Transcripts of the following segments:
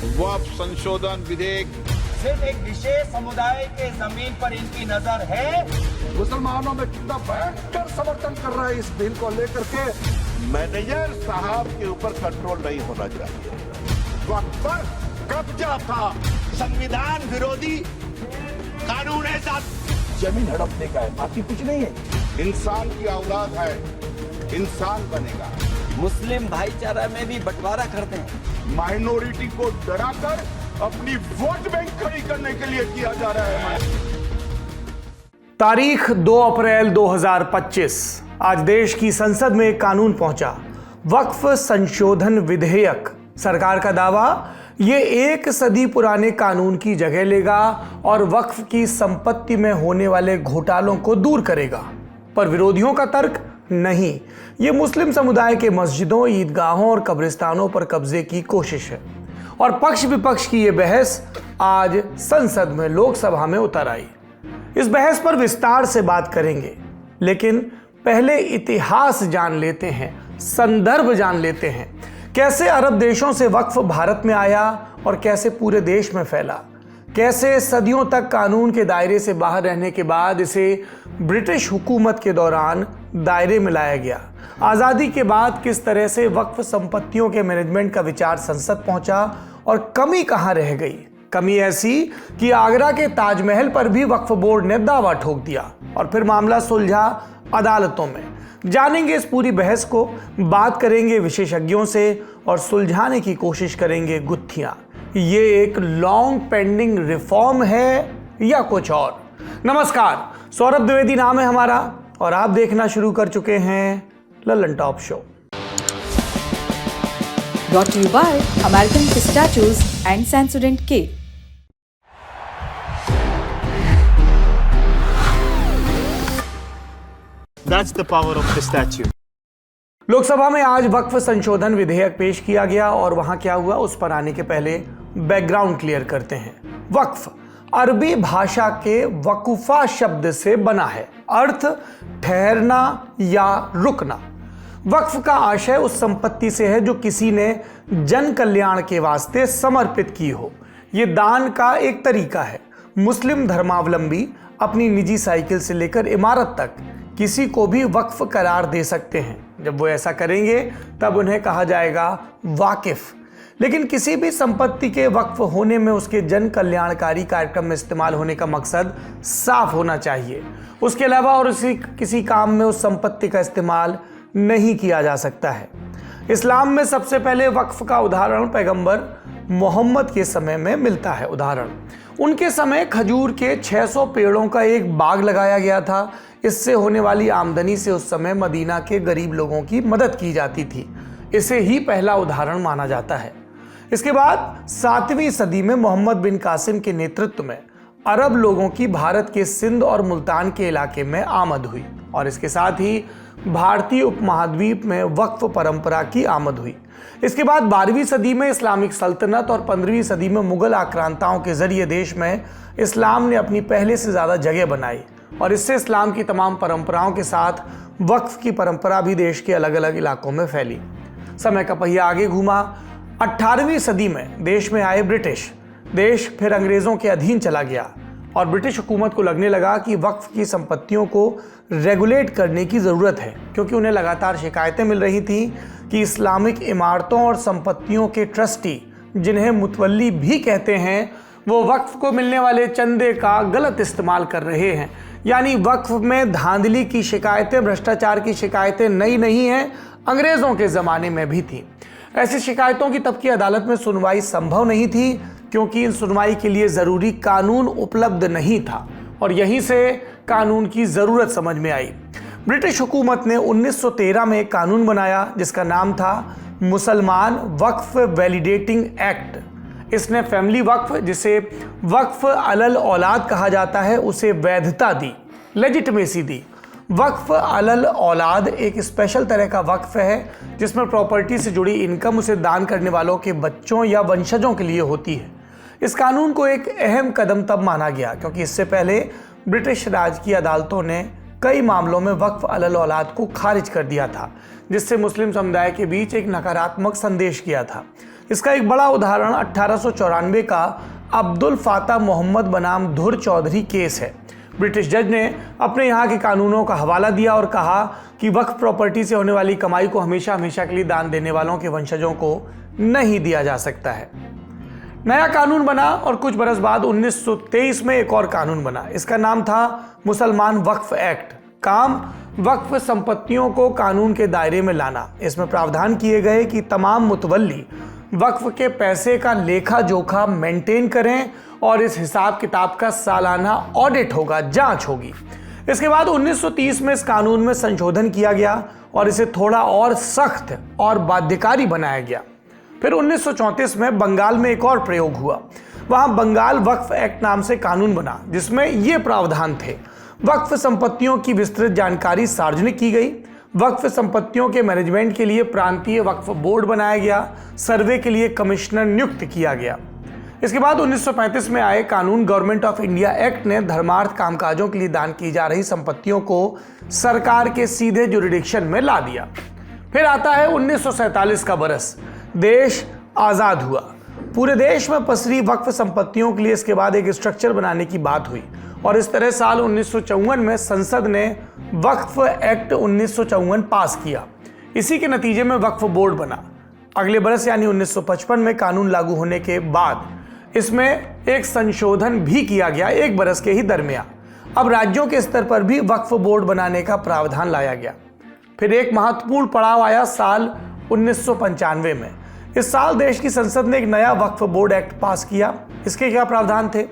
वक्फ संशोधन विधेयक सिर्फ एक विशेष समुदाय के जमीन पर इनकी नजर है। मुसलमानों में कितना भयंकर समर्थन कर रहा है इस बिल को लेकर के। मैनेजर साहब के ऊपर कंट्रोल नहीं होना चाहिए। वक्फ पर कब्जा था, संविधान विरोधी कानून है साहब। जमीन हड़पने का है, बाकी कुछ नहीं है। इंसान की औलाद है, इंसान बनेगा। मुस्लिम भाईचारा में भी बंटवारा करते हैं। माइनॉरिटी को डराकर अपनी वोट बैंक खड़ी करने के लिए किया जा रहा है। तारीख 2 अप्रैल 2025। आज देश की संसद में एक कानून पहुंचा, वक्फ संशोधन विधेयक। सरकार का दावा, ये 1 सदी पुराने कानून की जगह लेगा और वक्फ की संपत्ति में होने वाले घोटालों को दूर करेगा। पर विरोधियों का तर्क, नहीं, ये मुस्लिम समुदाय के मस्जिदों, ईदगाहों और कब्रिस्तानों पर कब्जे की कोशिश है। और पक्ष विपक्ष की ये बहस आज संसद में, लोकसभा में उतर आई। इस बहस पर विस्तार से बात करेंगे, लेकिन पहले इतिहास जान लेते हैं, संदर्भ जान लेते हैं। कैसे अरब देशों से वक्फ भारत में आया और कैसे पूरे देश में फैला। कैसे सदियों तक कानून के दायरे से बाहर रहने के बाद इसे ब्रिटिश हुकूमत के दौरान दायरे में लाया गया। आज़ादी के बाद किस तरह से वक्फ संपत्तियों के मैनेजमेंट का विचार संसद पहुंचा और कमी कहां रह गई। कमी ऐसी कि आगरा के ताजमहल पर भी वक्फ बोर्ड ने दावा ठोक दिया और फिर मामला सुलझा अदालतों में। जानेंगे इस पूरी बहस को, बात करेंगे विशेषज्ञों से और सुलझाने की कोशिश करेंगे गुत्थियां। ये एक लॉन्ग पेंडिंग रिफॉर्म है या कुछ और। नमस्कार, सौरभ द्विवेदी नाम है हमारा और आप देखना शुरू कर चुके हैं Lallan top show. Brought to you by American Pistachios and Sensodyne K. That's the power of pistachio. Lok Sabha में आज वक्फ संशोधन विधेयक पेश किया गया और वहां क्या हुआ उस पर आने के पहले बैकग्राउंड क्लियर करते हैं। वक्फ अरबी भाषा के वकुफा शब्द से बना है, अर्थ ठहरना या रुकना। वक्फ का आशय उस संपत्ति से है जो किसी ने जन कल्याण के वास्ते समर्पित की हो। यह दान का एक तरीका है। मुस्लिम धर्मावलंबी अपनी निजी साइकिल से लेकर इमारत तक किसी को भी वक्फ करार दे सकते हैं। जब वो ऐसा करेंगे तब उन्हें कहा जाएगा वाकिफ। लेकिन किसी भी संपत्ति के वक्फ होने में उसके जन कल्याणकारी कार्यक्रम में इस्तेमाल होने का मकसद साफ होना चाहिए। उसके अलावा और किसी काम में उस संपत्ति का इस्तेमाल नहीं किया जा सकता है। इस्लाम में सबसे पहले वक्फ का उदाहरण पैगंबर मोहम्मद के समय में मिलता है। उदाहरण, उनके समय खजूर के 600 पेड़ों का एक बाग लगाया गया था। इससे होने वाली आमदनी से उस समय मदीना के गरीब लोगों की मदद की जाती थी। इसे ही पहला उदाहरण माना जाता है। इसके बाद 7वीं सदी में मोहम्मद बिन कासिम के नेतृत्व में अरब लोगों की भारत के सिंध और मुल्तान के इलाके में आमद हुई और इसके साथ ही भारतीय उपमहाद्वीप में वक्फ परंपरा की आमद हुई। इसके बाद 12वीं सदी में इस्लामिक सल्तनत और 15वीं सदी में मुगल आक्रांताओं के जरिए देश में इस्लाम ने अपनी पहले से ज़्यादा जगह बनाई और इससे इस्लाम की तमाम परंपराओं के साथ वक्फ की परंपरा भी देश के अलग अलग इलाकों में फैली। समय का पहिया आगे घूमा। 18वीं सदी में देश में आए ब्रिटिश। देश फिर अंग्रेज़ों के अधीन चला गया और ब्रिटिश हुकूमत को लगने लगा कि वक्फ की संपत्तियों को रेगुलेट करने की ज़रूरत है, क्योंकि उन्हें लगातार शिकायतें मिल रही थीं कि इस्लामिक इमारतों और संपत्तियों के ट्रस्टी, जिन्हें मुतवल्ली भी कहते हैं, वो वक्फ को मिलने वाले चंदे का गलत इस्तेमाल कर रहे हैं। यानी वक्फ में धांधली की शिकायतें, भ्रष्टाचार की शिकायतें नई नहीं हैं, अंग्रेज़ों के ज़माने में भी थी। ऐसी शिकायतों की तब की अदालत में सुनवाई संभव नहीं थी, क्योंकि इन सुनवाई के लिए ज़रूरी कानून उपलब्ध नहीं था और यहीं से कानून की ज़रूरत समझ में आई। ब्रिटिश हुकूमत ने 1913 में एक कानून बनाया जिसका नाम था मुसलमान वक्फ वैलिडेटिंग एक्ट। इसने फैमिली वक्फ, जिसे वक्फ अलल औलाद कहा जाता है, उसे वैधता दी, लेजिटिमेसी दी। वक्फ अलल औलाद एक स्पेशल तरह का वक्फ है जिसमें प्रॉपर्टी से जुड़ी इनकम उसे दान करने वालों के बच्चों या वंशजों के लिए होती है। इस कानून को एक अहम कदम तब माना गया क्योंकि इससे पहले ब्रिटिश राज की अदालतों ने कई मामलों में वक्फ अलल औलाद को खारिज कर दिया था, जिससे मुस्लिम समुदाय के बीच एक नकारात्मक संदेश गया था। इसका एक बड़ा उदाहरण 1894 का अब्दुल फाता मोहम्मद बनाम धुर चौधरी केस है। ब्रिटिश जज ने अपने यहाँ के कानूनों का हवाला दिया और कहा कि वक्फ प्रॉपर्टी से होने वाली कमाई को हमेशा हमेशा के लिए दान देने वालों के वंशजों को नहीं दिया जा सकता है। नया कानून बना और कुछ बरस बाद 1923 में एक और कानून बना। इसका नाम था मुसलमान वक्फ एक्ट। काम वक्फ संपत्तियों को कानून के दायरे में लाना। इसमें प्रावधान किए गए कि तमाम मुतवल्ली वक्फ के पैसे का लेखा जोखा मेंटेन करें और इस हिसाब किताब का सालाना ऑडिट होगा, जांच होगी। इसके बाद 1930 में इस कानून में संशोधन किया गया और इसे थोड़ा और सख्त और बाध्यकारी बनाया गया। फिर 1934 में बंगाल में एक और प्रयोग हुआ। वहां बंगाल वक्फ एक्ट नाम से कानून बना, जिसमें ये प्रावधान थे। वक्फ संपत्तियों की विस्तृत जानकारी सार्वजनिक की गई। वक्फ संपत्तियों के मैनेजमेंट के लिए प्रांतीय वक्फ बोर्ड बनाया गया। सर्वे के लिए कमिश्नर नियुक्त किया गया। इसके बाद 1935 में आए कानून गवर्नमेंट ऑफ इंडिया एक्ट ने धर्मार्थ कामकाजों के लिए दान की जा रही संपत्तियों को सरकार के सीधे जुरिडिक्शन में ला दिया। फिर आता है 1947 का बरस। देश आजाद हुआ। पूरे देश में पसरी वक्फ संपत्तियों के लिए इसके बाद एक स्ट्रक्चर बनाने की बात हुई और इस तरह साल 1954 में संसद ने वक्फ एक्ट 1954 पास किया। इसी के नतीजे में वक्फ बोर्ड बना। अगले बरस यानी 1955 में कानून लागू होने के बाद इसमें एक संशोधन भी किया गया, एक बरस के ही दरमियान। अब राज्यों के स्तर पर भी वक्फ बोर्ड बनाने का प्रावधान लाया गया। फिर एक महत्वपूर्ण पड़ाव आया साल 1995 में। इस साल देश की संसद ने एक नया वक्फ बोर्ड एक्ट पास किया। इसके क्या प्रावधान थे?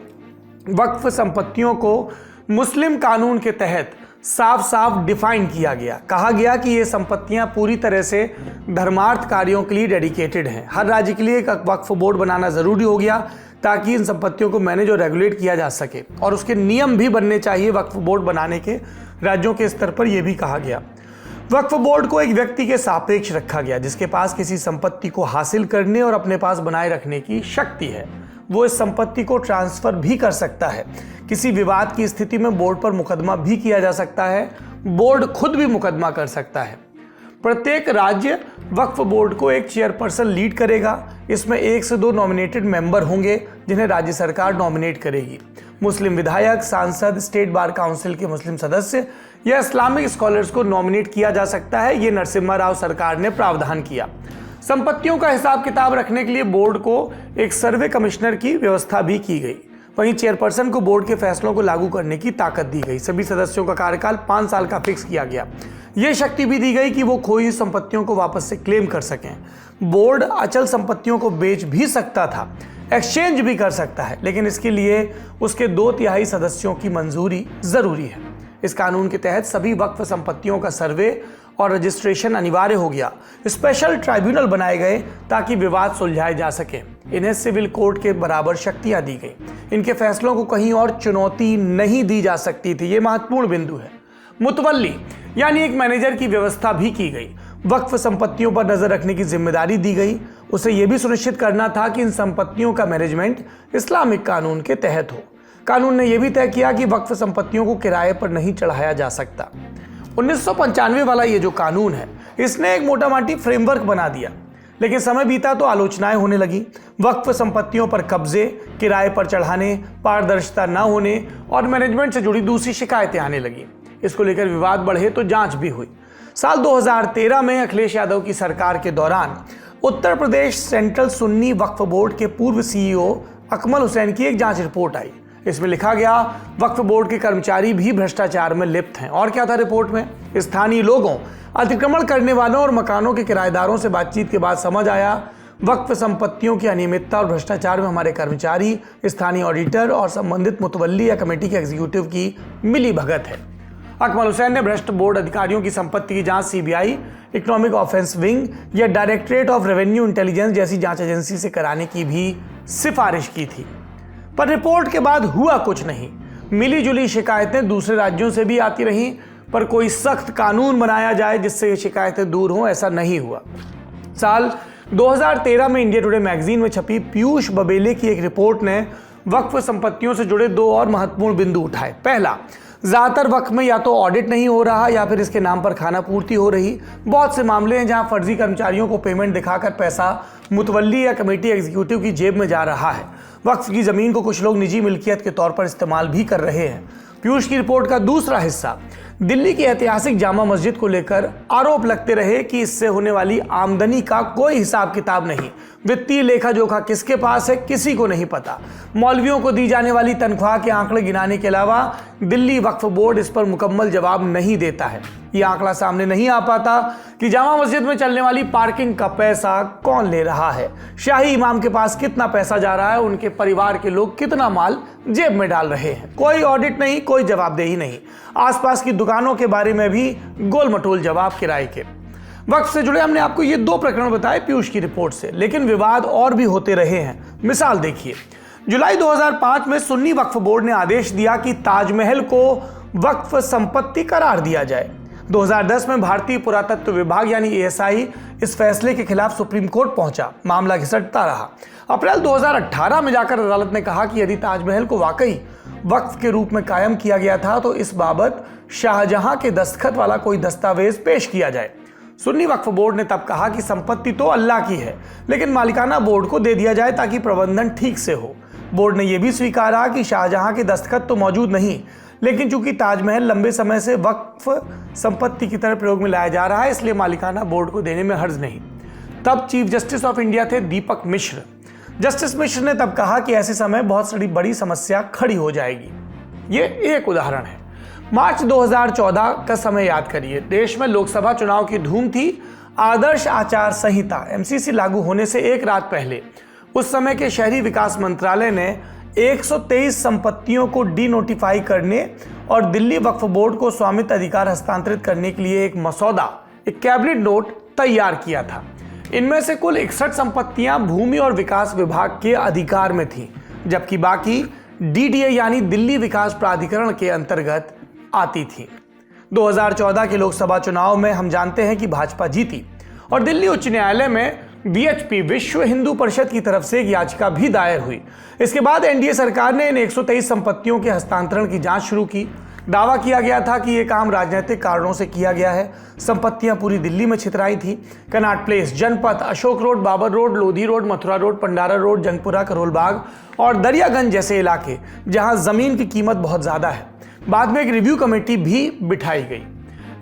वक्फ संपत्तियों को मुस्लिम कानून के तहत साफ साफ डिफाइन किया गया। कहा गया कि ये संपत्तियां पूरी तरह से धर्मार्थ कार्यों के लिए डेडिकेटेड हैं। हर राज्य के लिए एक वक्फ बोर्ड बनाना जरूरी हो गया ताकि इन संपत्तियों को मैनेज और रेगुलेट किया जा सके और उसके नियम भी बनने चाहिए वक्फ बोर्ड बनाने के। राज्यों के स्तर पर यह भी कहा गया। वक्फ बोर्ड को एक व्यक्ति के सापेक्ष रखा गया जिसके पास किसी संपत्ति को हासिल करने और अपने पास बनाए रखने की शक्ति है। वो इस संपत्ति को ट्रांसफर भी कर सकता है। किसी विवाद की स्थिति में बोर्ड पर मुकदमा भी किया जा सकता है। बोर्ड खुद भी मुकदमा कर सकता है। प्रत्येक राज्य वक्फ बोर्ड को एक चेयरपर्सन लीड करेगा। इसमें 1 से 2 नॉमिनेटेड मेंबर होंगे जिन्हें राज्य सरकार नॉमिनेट करेगी। मुस्लिम विधायक, सांसद, स्टेट बार काउंसिल के मुस्लिम सदस्य या इस्लामिक स्कॉलर्स को नॉमिनेट किया जा सकता है। ये नरसिम्हा राव सरकार ने प्रावधान किया। संपत्तियों का हिसाब किताब रखने के लिए बोर्ड को एक सर्वे कमिश्नर की व्यवस्था भी की गई। वहीं चेयरपर्सन को बोर्ड के फैसलों को लागू करने की ताकत दी गई। सभी सदस्यों का कार्यकाल 5 साल का फिक्स किया गया। यह शक्ति भी दी गई कि वो खोई हुई संपत्तियों को वापस से क्लेम कर सकें। बोर्ड अचल संपत्तियों को बेच भी सकता था, एक्सचेंज भी कर सकता है, लेकिन इसके लिए उसके 2/3 सदस्यों की मंजूरी जरूरी है। इस कानून के तहत सभी वक्फ संपत्तियों का सर्वे और रजिस्ट्रेशन अनिवार्य हो गया। स्पेशल ट्राइब्यूनल बनाए गए ताकि विवाद सुलझाए जा सके। इन्हें सिविल कोर्ट के बराबर शक्तियां दी गई। इनके फैसलों को कहीं और चुनौती नहीं दी जा सकती थी। ये महत्वपूर्ण बिंदु है। मुतवल्ली यानी एक मैनेजर की व्यवस्था भी की गई। वक्फ संपत्तियों पर नजर रखने की जिम्मेदारी दी गई। उसे यह भी सुनिश्चित करना था कि इन संपत्तियों का मैनेजमेंट इस्लामिक कानून के तहत हो। कानून ने यह भी तय किया कि वक्फ संपत्तियों को किराए पर नहीं चढ़ाया जा सकता। 1995 वाला ये जो कानून है, इसने एक मोटा माटी फ्रेमवर्क बना दिया, लेकिन समय बीता तो आलोचनाएं होने लगी। वक्फ संपत्तियों पर कब्जे, किराए पर चढ़ाने, पारदर्शिता न होने और मैनेजमेंट से जुड़ी दूसरी शिकायतें आने लगी। इसको लेकर विवाद बढ़े तो जांच भी हुई। साल 2013 में अखिलेश यादव की सरकार के दौरान उत्तर प्रदेश सेंट्रल सुन्नी वक्फ बोर्ड के पूर्व CEO अकमल हुसैन की एक जांच रिपोर्ट आई। इसमें लिखा गया वक्फ बोर्ड के कर्मचारी भी भ्रष्टाचार में लिप्त हैं। और क्या था रिपोर्ट में? स्थानीय लोगों, अतिक्रमण करने वालों और मकानों के किराएदारों से बातचीत के बाद समझ आया वक्फ संपत्तियों की अनियमितता और भ्रष्टाचार में हमारे कर्मचारी, स्थानीय ऑडिटर और संबंधित मुतवल्ली या कमेटी के एग्जीक्यूटिव की मिली भगत है। अकमल हुसैन ने भ्रष्ट बोर्ड अधिकारियों की संपत्ति की जांच CBI, इकोनॉमिक ऑफेंस विंग या डायरेक्टरेट ऑफ रेवेन्यू इंटेलिजेंस जैसी जांच एजेंसी से कराने की भी सिफारिश की थी। पर रिपोर्ट के बाद हुआ कुछ नहीं। मिली जुली शिकायतें दूसरे राज्यों से भी आती रहीं, पर कोई सख्त कानून बनाया जाए जिससे ये शिकायतें दूर हों, ऐसा नहीं हुआ। साल 2013 में इंडिया टुडे मैगजीन में छपी पीयूष बबेले की एक रिपोर्ट ने वक्फ संपत्तियों से जुड़े 2 और महत्वपूर्ण बिंदु उठाए। पहला, ज़्यादातर वक्त में या तो ऑडिट नहीं हो रहा या फिर इसके नाम पर खाना पूर्ति हो रही। बहुत से मामले हैं जहां फर्जी कर्मचारियों को पेमेंट दिखाकर पैसा मुतवल्ली या कमेटी एग्जीक्यूटिव की जेब में जा रहा है। वक्फ की ज़मीन को कुछ लोग निजी मिल्कियत के तौर पर इस्तेमाल भी कर रहे हैं। पीयूष की रिपोर्ट का दूसरा हिस्सा दिल्ली की ऐतिहासिक जामा मस्जिद को लेकर आरोप लगते रहे कि इससे होने वाली आमदनी का कोई हिसाब किताब नहीं, वित्तीय लेखा जोखा किसके पास है किसी को नहीं पता। मौलवियों को दी जाने वाली तनख्वाह के आंकड़े गिनाने के अलावा दिल्ली वक्फ बोर्ड इस पर मुकम्मल जवाब नहीं देता है। ये आंकड़ा सामने नहीं आ पाता कि जामा मस्जिद में चलने वाली पार्किंग का पैसा कौन ले रहा है, शाही इमाम के पास कितना पैसा जा रहा है, उनके परिवार के लोग कितना माल जेब में डाल रहे हैं। कोई ऑडिट नहीं, कोई जवाबदेही नहीं। आसपास की दुकानों के बारे में भी गोल मटोल जवाब किराए के। वक्फ से जुड़े हमने आपको ये 2 प्रकरण बताए पीयूष की रिपोर्ट से, लेकिन विवाद और भी होते रहे हैं। मिसाल देखिए, जुलाई 2005 में सुन्नी वक्फ बोर्ड ने आदेश दिया कि ताजमहल को वक्फ संपत्ति करार दिया जाए। 2010 में भारतीय पुरातत्व विभाग यानी ASI इस फैसले के खिलाफ सुप्रीम कोर्ट पहुंचा। मामला घिसटता रहा। अप्रैल 2018 में जाकर अदालत ने कहा कि यदि ताजमहल को वाकई वक्फ के रूप में कायम किया गया था तो इस बाबत शाहजहां के दस्तखत वाला कोई दस्तावेज पेश किया जाए। सुन्नी वक्फ बोर्ड ने तब कहा कि संपत्ति तो अल्लाह की है, लेकिन मालिकाना बोर्ड को दे दिया जाए ताकि प्रबंधन ठीक से हो। बोर्ड ने यह भी स्वीकारा कि शाहजहां के दस्तखत तो मौजूद नहीं, लेकिन चूंकि ताजमहल लंबे समय से वक्फ संपत्ति की तरह प्रयोग में लाया जा रहा है, इसलिए मालिकाना बोर्ड को देने में हर्ज नहीं। तब चीफ जस्टिस ऑफ इंडिया थे दीपक मिश्र। जस्टिस मिश्र ने तब कहा कि ऐसे समय बहुत बड़ी समस्या खड़ी हो जाएगी। ये एक उदाहरण है। मार्च 2014 का समय याद करिए। देश में लोकसभा चुनाव की धूम थी। आदर्श आचार संहिता MCC लागू होने से एक रात पहले उस समय के शहरी विकास मंत्रालय ने 123 संपत्तियों को डीनोटिफाई करने और दिल्ली वक्फ बोर्ड को स्वामित्व अधिकार हस्तांतरित करने के लिए एक मसौदा, एक कैबिनेट नोट तैयार किया था। इनमें से कुल 61 संपत्तियां भूमि और विकास विभाग के अधिकार में थीं, जबकि बाकी DDA यानी दिल्ली विकास प्राधिकरण के अंतर्गत आती थी। 2014 के लोकसभा चुनाव में हम जानते हैं कि भाजपा जीती और दिल्ली उच्च न्यायालय में VHP विश्व हिंदू परिषद की तरफ से एक याचिका भी दायर हुई। इसके बाद NDA सरकार ने इन 123 संपत्तियों के हस्तांतरण की जांच शुरू की। दावा किया गया था कि यह काम राजनीतिक कारणों से किया गया है। संपत्तियां पूरी दिल्ली में छितराई थी। Connaught place, Janpath, Ashok road, Babar road, Lodhi road, Mathura road, Pandara road, Jangpura, Karol Bagh और दरियागंज जैसे इलाके जहां जमीन की कीमत बहुत ज्यादा है। बाद में एक रिव्यू कमेटी भी बिठाई गई।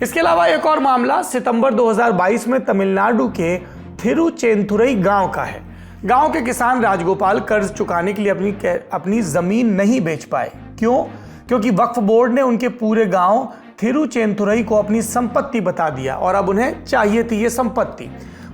इसके अलावा एक और मामला सितंबर 2022 में तमिलनाडु के थिरुचेंथुरई गांव का है। गांव के किसान राजगोपाल कर्ज चुकाने के लिए अपनी जमीन नहीं बेच पाए। क्यों? क्योंकि वक्फ बोर्ड ने उनके पूरे गांव थिरुचेंथुरई को अपनी संपत्ति बता दिया और अब उन्हें चाहिए थी ये संपत्ति।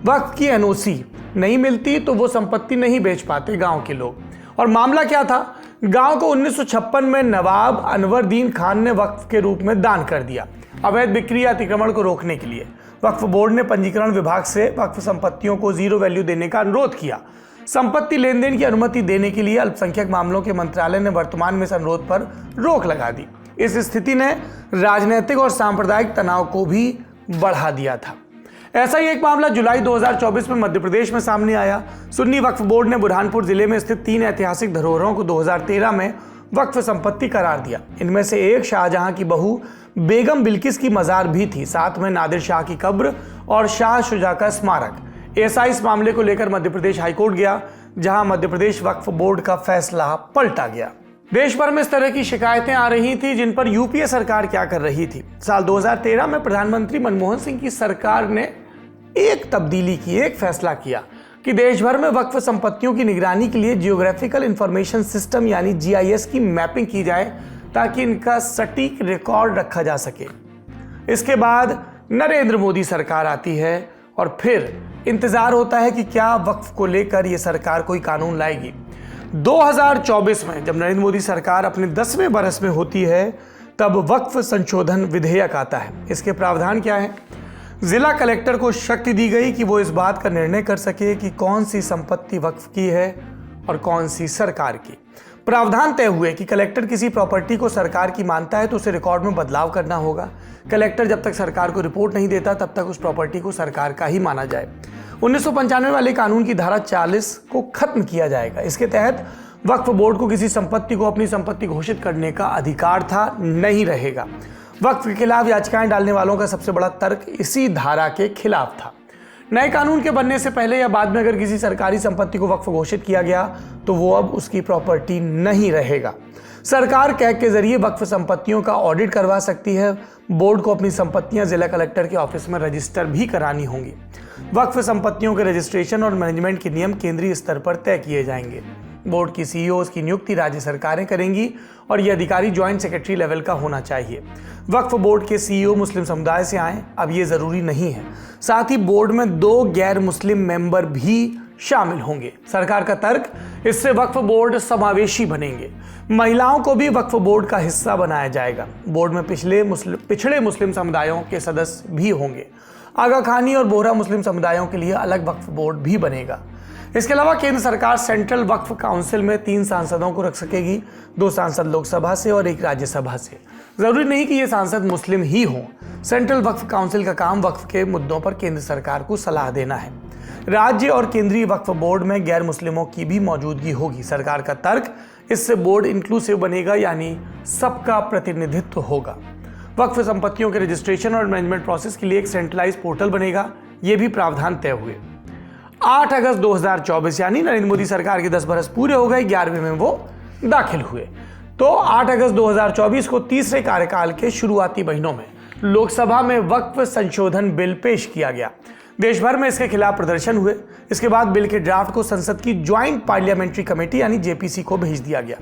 वक्फ की NOC नहीं मिलती तो वो संपत्ति नहीं बेच पाते गांव के लोग। और मामला क्या था? गांव को 1956 में नवाब अनवरदीन खान ने वक्फ के रूप में दान कर दिया, अवैध बिक्री या अतिक्रमण को रोकने के लिए। वक्फ बोर्ड ने पंजीकरण विभाग से वक्फ संपत्तियों को 0 वैल्यू देने का अनुरोध किया। संपत्ति लेन देन की अनुमति देने के लिए अल्पसंख्यक मामलों के मंत्रालय ने वर्तमान में इस अनुरोध पर रोक लगा दी। इस स्थिति ने राजनीतिक और सांप्रदायिक तनाव को भी बढ़ा दिया था। ऐसा ही एक मामला जुलाई 2024 में मध्य प्रदेश में सामने आया। सुन्नी वक्फ बोर्ड ने बुरहानपुर जिले में स्थित 3 ऐतिहासिक धरोहरों को 2013 में वक्फ संपत्ति करार दिया। इनमें से एक शाहजहां की बहू बेगम बिल्किस की मजार भी थी, साथ में नादिर शाह की कब्र और शाह शुजा का स्मारक। ऐसा इस मामले को लेकर मध्य प्रदेश हाईकोर्ट गया, जहां मध्य प्रदेश वक्फ बोर्ड का फैसला पलटा गया। देश भर में इस तरह की शिकायतें आ रही थी, जिन पर UPA सरकार क्या कर रही थी। साल 2013 में प्रधानमंत्री मनमोहन सिंह की सरकार ने एक तब्दीली की, एक फैसला किया कि देश भर में वक्फ संपत्तियों की निगरानी के लिए जियोग्राफिकल इंफॉर्मेशन सिस्टम यानी GIS की मैपिंग की जाए, ताकि इनका सटीक रिकॉर्ड रखा जा सके। इसके बाद नरेंद्र मोदी सरकार आती है और फिर इंतजार होता है कि क्या वक्फ को लेकर यह सरकार कोई कानून लाएगी। 2024 में जब नरेंद्र मोदी सरकार अपने 10वें बरस में होती है, तब वक्फ संशोधन विधेयक आता है। इसके प्रावधान क्या है? जिला कलेक्टर को शक्ति दी गई कि वो इस बात का निर्णय कर सके कि कौन सी संपत्ति वक्फ की है और कौन सी सरकार की। प्रावधान तय हुए कि कलेक्टर किसी प्रॉपर्टी को सरकार की मानता है तो उसे रिकॉर्ड में बदलाव करना होगा। कलेक्टर जब तक सरकार को रिपोर्ट नहीं देता तब तक उस प्रॉपर्टी को सरकार का ही माना जाए। 1995 वाले कानून की धारा 40 को खत्म किया जाएगा। इसके तहत वक्फ बोर्ड को किसी संपत्ति को अपनी संपत्ति घोषित करने का अधिकार था, नहीं रहेगा। वक्फ के खिलाफ याचिकाएं डालने वालों का सबसे बड़ा तर्क इसी धारा के खिलाफ था। नए कानून के बनने से पहले या बाद में अगर किसी सरकारी संपत्ति को वक्फ घोषित किया गया तो वो अब उसकी प्रॉपर्टी नहीं रहेगा। सरकार कैग के जरिए वक्फ संपत्तियों का ऑडिट करवा सकती है। बोर्ड को अपनी संपत्तियां जिला कलेक्टर के ऑफिस में रजिस्टर भी करानी होंगी। वक्फ संपत्तियों के रजिस्ट्रेशन और मैनेजमेंट के नियम केंद्रीय स्तर पर तय किए जाएंगे। बोर्ड की सीईओ की नियुक्ति राज्य सरकारें करेंगी और यह अधिकारी ज्वाइंट सेक्रेटरी लेवल का होना चाहिए। वक्फ बोर्ड के सीईओ मुस्लिम समुदाय से आए, अब ये जरूरी नहीं है। साथ ही बोर्ड में 2 गैर मुस्लिम मेंबर भी शामिल होंगे। सरकार का तर्क, इससे वक्फ बोर्ड समावेशी बनेंगे। महिलाओं को भी वक्फ बोर्ड का हिस्सा बनाया जाएगा। बोर्ड में पिछड़े मुस्लिम समुदायों के सदस्य भी होंगे। आगा खानी और बोहरा मुस्लिम समुदायों के लिए अलग वक्फ बोर्ड भी बनेगा। इसके अलावा केंद्र सरकार सेंट्रल वक्फ काउंसिल में 3 सांसदों को रख सकेगी, 2 सांसद लोकसभा से और 1 राज्यसभा से। जरूरी नहीं कि ये सांसद मुस्लिम ही हों। सेंट्रल वक्फ काउंसिल का काम वक्फ के मुद्दों पर केंद्र सरकार को सलाह देना है। राज्य और केंद्रीय वक्फ बोर्ड में गैर मुस्लिमों की भी मौजूदगी होगी। सरकार का तर्क, इससे बोर्ड इंक्लूसिव बनेगा, यानी सबका प्रतिनिधित्व होगा। वक्फ संपत्तियों के रजिस्ट्रेशन और मैनेजमेंट प्रोसेस के लिए एक सेंट्रलाइज पोर्टल बनेगा। ये भी प्रावधान तय हुए। 8 अगस्त 2024 यानी नरेंद्र मोदी सरकार के 10 बरस पूरे हो गए। 11वें में वो दाखिल हुए। तो 8 अगस्त 2024 को तीसरे कार्यकाल के शुरुआती महीनों में लोकसभा में वक्फ संशोधन बिल पेश किया गया। देश भर में इसके खिलाफ प्रदर्शन हुए। इसके बाद बिल के ड्राफ्ट को संसद की ज्वाइंट पार्लियामेंट्री कमेटी यानी जेपीसी को भेज दिया गया।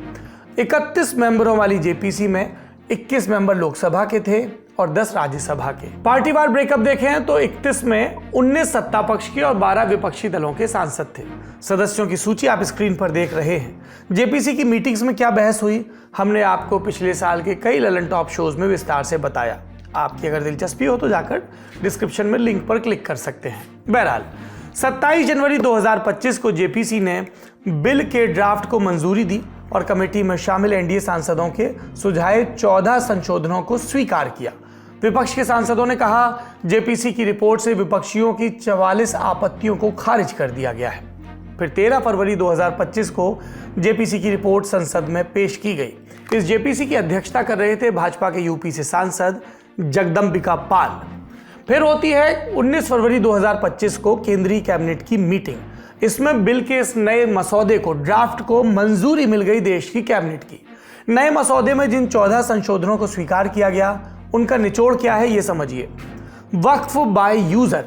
31 मेंबरों वाली जेपीसी में 21 मेंबर लोकसभा के थे और 10 राज्यसभा के। पार्टीवार ब्रेकअप देखें तो 31 में 19 सत्ता पक्ष के और 12 विपक्षी दलों के सांसद थे। सदस्यों की सूची आप स्क्रीन पर देख रहे हैं। जेपीसी की मीटिंग्स में क्या बहस हुई, हमने आपको पिछले साल के कई ललन टॉप शोज में विस्तार से बताया। आपकी अगर दिलचस्पी हो तो जाकर डिस्क्रिप्शन में लिंक पर क्लिक कर सकते हैं। बहरहाल 27 जनवरी 2025 को जेपीसी ने बिल के ड्राफ्ट को मंजूरी दी और कमेटी में शामिल एनडीए सांसदों के सुझाए 14 संशोधनों को स्वीकार किया। विपक्ष के सांसदों ने कहा, जेपीसी की रिपोर्ट से विपक्षियों की 44 आपत्तियों को खारिज कर दिया गया है। फिर 13 फरवरी 2025 को जेपीसी की रिपोर्ट संसद में पेश की गई। इस जेपीसी की अध्यक्षता कर रहे थे भाजपा के यूपी से सांसद जगदम्बिका पाल। फिर होती है 19 फरवरी 2025 को केंद्रीय कैबिनेट की मीटिंग। इसमें बिल के इस नए मसौदे को, ड्राफ्ट को मंजूरी मिल गई देश की कैबिनेट की। नए मसौदे में जिन 14 संशोधनों को स्वीकार किया गया, उनका निचोड़ क्या है ये समझिए। वक्फ बाय यूजर।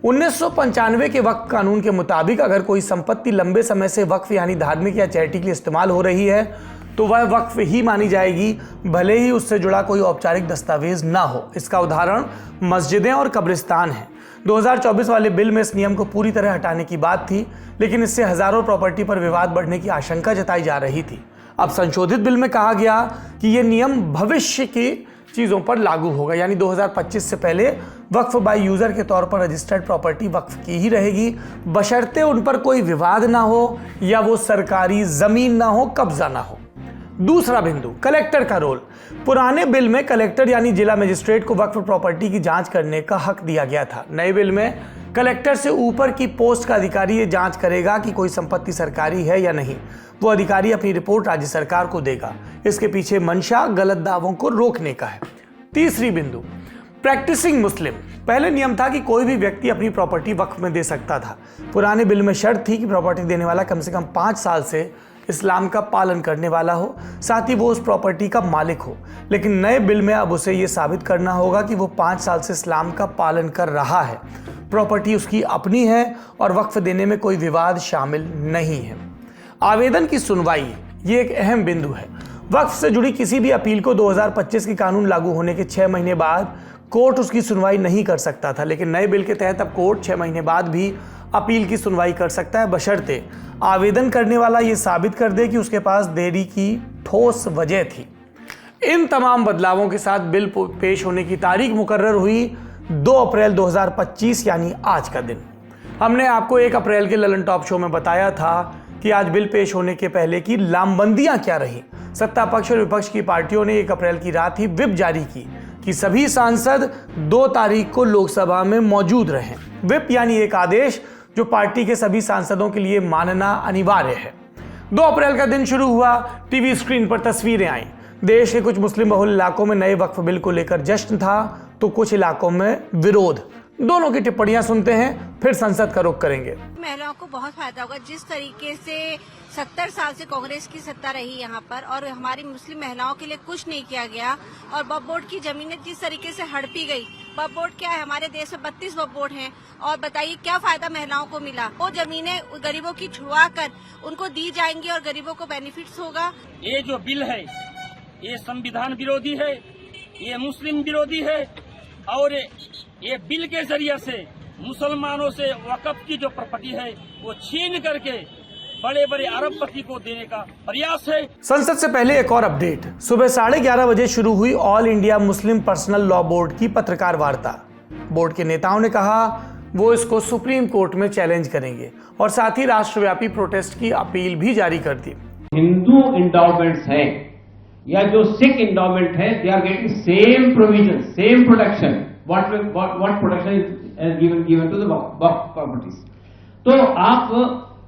1995 के वक्फ कानून के मुताबिक अगर कोई संपत्ति लंबे समय से वक्फ यानी धार्मिक या चैरिटी के लिए इस्तेमाल हो रही है तो वह वक्फ ही मानी जाएगी, भले ही उससे जुड़ा कोई औपचारिक दस्तावेज ना हो। इसका उदाहरण मस्जिदें और कब्रिस्तान हैं। 2024 वाले बिल में इस नियम को पूरी तरह हटाने की बात थी, लेकिन इससे हजारों प्रॉपर्टी पर विवाद बढ़ने की आशंका जताई जा रही थी। अब संशोधित बिल में कहा गया कि यह नियम भविष्य की चीज़ों पर लागू होगा, यानी 2025 से पहले वक्फ बाय यूजर के तौर पर रजिस्टर्ड प्रॉपर्टी वक्फ की ही रहेगी, बशर्ते उन पर कोई विवाद ना हो या वो सरकारी जमीन ना हो, कब्जा ना हो। दूसरा बिंदु, कलेक्टर का रोल। पुराने बिल में कलेक्टर यानी जिला मजिस्ट्रेट को वक्फ प्रॉपर्टी की जांच करने का हक दिया गया था। नए बिल में कलेक्टर से ऊपर की पोस्ट का अधिकारी ये जांच करेगा कि कोई संपत्ति सरकारी है या नहीं। वो अधिकारी अपनी रिपोर्ट राज्य सरकार को देगा। इसके पीछे मंशा गलत दावों को रोकने का है। तीसरी बिंदु, प्रैक्टिसिंग मुस्लिम। पहले नियम था कि कोई भी व्यक्ति अपनी प्रॉपर्टी वक्फ में दे सकता था। पुराने बिल में शर्त थी कि प्रॉपर्टी देने वाला कम से कम 5 साल से इस्लाम का पालन करने वाला हो, साथ ही वो उस प्रॉपर्टी का मालिक हो। लेकिन नए बिल में अब उसे ये साबित करना होगा कि वो 5 साल से इस्लाम का पालन कर रहा है, प्रॉपर्टी उसकी अपनी है और वक्फ देने में कोई विवाद शामिल नहीं है। आवेदन की सुनवाई, ये एक अहम बिंदु है। वक्फ से जुड़ी किसी भी अपील को 2025 के कानून लागू होने के 6 महीने बाद कोर्ट उसकी सुनवाई नहीं कर सकता था, लेकिन नए बिल के तहत अब कोर्ट 6 महीने बाद भी अपील की सुनवाई कर सकता है, बशर्ते आवेदन करने वाला ये साबित कर दे कि उसके पास देरी की ठोस वजह थी। इन तमाम बदलावों के साथ बिल पेश होने की तारीख मुकर्रर हुई 2 अप्रैल 2025 यानी आज का दिन। हमने आपको 1 अप्रैल के ललन टॉप शो में बताया था कि आज बिल पेश होने के पहले की लामबंदियां क्या रही। सत्ता पक्ष और विपक्ष की पार्टियों ने 1 अप्रैल की रात ही व्हिप जारी की कि सभी सांसद 2 तारीख को लोकसभा में मौजूद रहें। व्हिप यानी एक आदेश जो पार्टी के सभी सांसदों के लिए मानना अनिवार्य है। 2 अप्रैल का दिन शुरू हुआ। टीवी स्क्रीन पर तस्वीरें आईं। देश के कुछ मुस्लिम बहुल इलाकों में नए वक्फ बिल को लेकर जश्न था तो कुछ इलाकों में विरोध। दोनों की टिप्पणियां सुनते हैं, फिर संसद का रुख करेंगे। महिलाओं को बहुत फायदा होगा। जिस तरीके से 70 साल से कांग्रेस की सत्ता रही यहाँ पर और हमारी मुस्लिम महिलाओं के लिए कुछ नहीं किया गया और वक्फ बोर्ड की जमीनें जिस तरीके से हड़पी गई। वक्फ बोर्ड क्या है, हमारे देश में 32 वक्फ बोर्ड हैं और बताइए क्या फायदा महिलाओं को मिला। वो जमीनें गरीबों की छुड़वा कर उनको दी जाएंगी और गरीबों को बेनिफिट्स होगा। ये जो बिल है ये संविधान विरोधी है, ये मुस्लिम विरोधी है और ये बिल के जरिए से मुसलमानों से वक्फ की जो प्रॉपर्टी है वो छीन करके बड़े बड़े अरबपति को देने का प्रयास है। संसद से पहले एक और अपडेट। सुबह 11:30 बजे शुरू हुई all India Muslim personal law board की पत्रकार वार्ता। बोर्ड के नेताओं ने कहा वो इसको सुप्रीम कोर्ट में चैलेंज करेंगे और साथ ही राष्ट्रव्यापी प्रोटेस्ट की अपील भी जारी कर दी। हिंदू इंडोमेंट्स हैं या जो सिख इंडोमेंट है, they are getting same provision, same protection what protection is given to the waqf properties. तो आप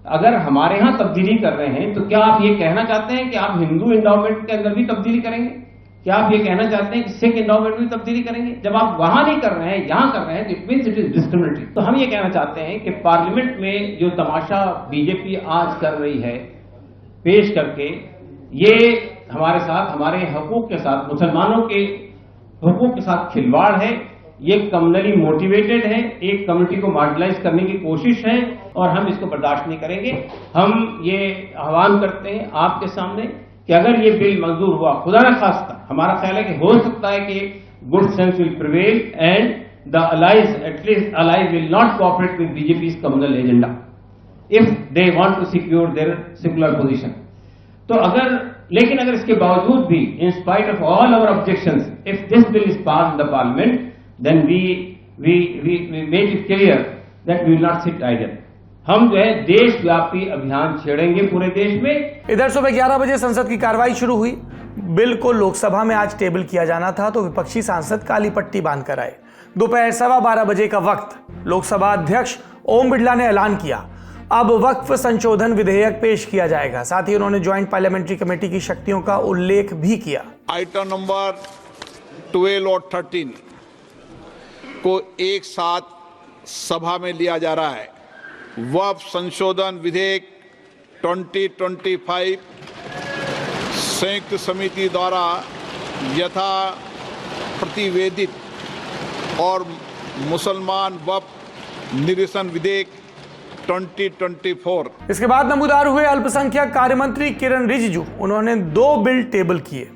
अगर हमारे यहां तब्दीली कर रहे हैं तो क्या आप ये कहना चाहते हैं कि आप हिंदू इंडोमेंट के अंदर भी तब्दीली करेंगे? क्या आप ये कहना चाहते हैं कि सिख इंडोमेंट में तब्दीली करेंगे? जब आप वहां नहीं कर रहे हैं, यहां कर रहे हैं, तो it means it is discriminatory. तो हम ये कहना चाहते हैं कि पार्लियामेंट में जो तमाशा बीजेपी आज कर रही है पेश करके, ये हमारे साथ, हमारे हकूक के साथ, मुसलमानों के हकूक के साथ खिलवाड़ है। ये कम्युनली मोटिवेटेड है, एक कम्युनिटी को मार्जिनलाइज करने की कोशिश है और हम इसको बर्दाश्त नहीं करेंगे। हम ये आह्वान करते हैं आपके सामने कि अगर ये बिल मंजूर हुआ, खुदा न खास्ता, हमारा ख्याल है कि हो सकता है कि good sense will prevail and the allies, at least allies will not cooperate with BJP's communal agenda if they want to secure their secular position. तो लेकिन अगर इसके बावजूद भी, in spite of all our objections, if this bill is pass in the parliament, then we make it clear that we will not sit idle. हम जो है देशव्यापी अभियान छेड़ेंगे पूरे देश में। इधर सुबह 11 बजे संसद की कार्रवाई शुरू हुई। बिल को लोकसभा में आज टेबल किया जाना था तो विपक्षी सांसद काली पट्टी बांधकर आए। दोपहर 12:15 बजे का वक्त लोकसभा अध्यक्ष ओम बिरला ने ऐलान किया अब वक्फ संशोधन विधेयक पेश किया जाएगा। साथ ही उन्होंने ज्वाइंट पार्लियामेंट्री कमेटी की शक्तियों का उल्लेख भी किया। आइटम नंबर 12 और 13 को एक साथ सभा में लिया जा रहा है। वक्फ संशोधन विधेयक 2025 संयुक्त समिति द्वारा यथा प्रतिवेदित और मुसलमान वक्फ निरसन विधेयक 2024। इसके बाद नमूदार हुए अल्पसंख्यक कार्य मंत्री किरण रिजिजू। उन्होंने 2 बिल टेबल किए।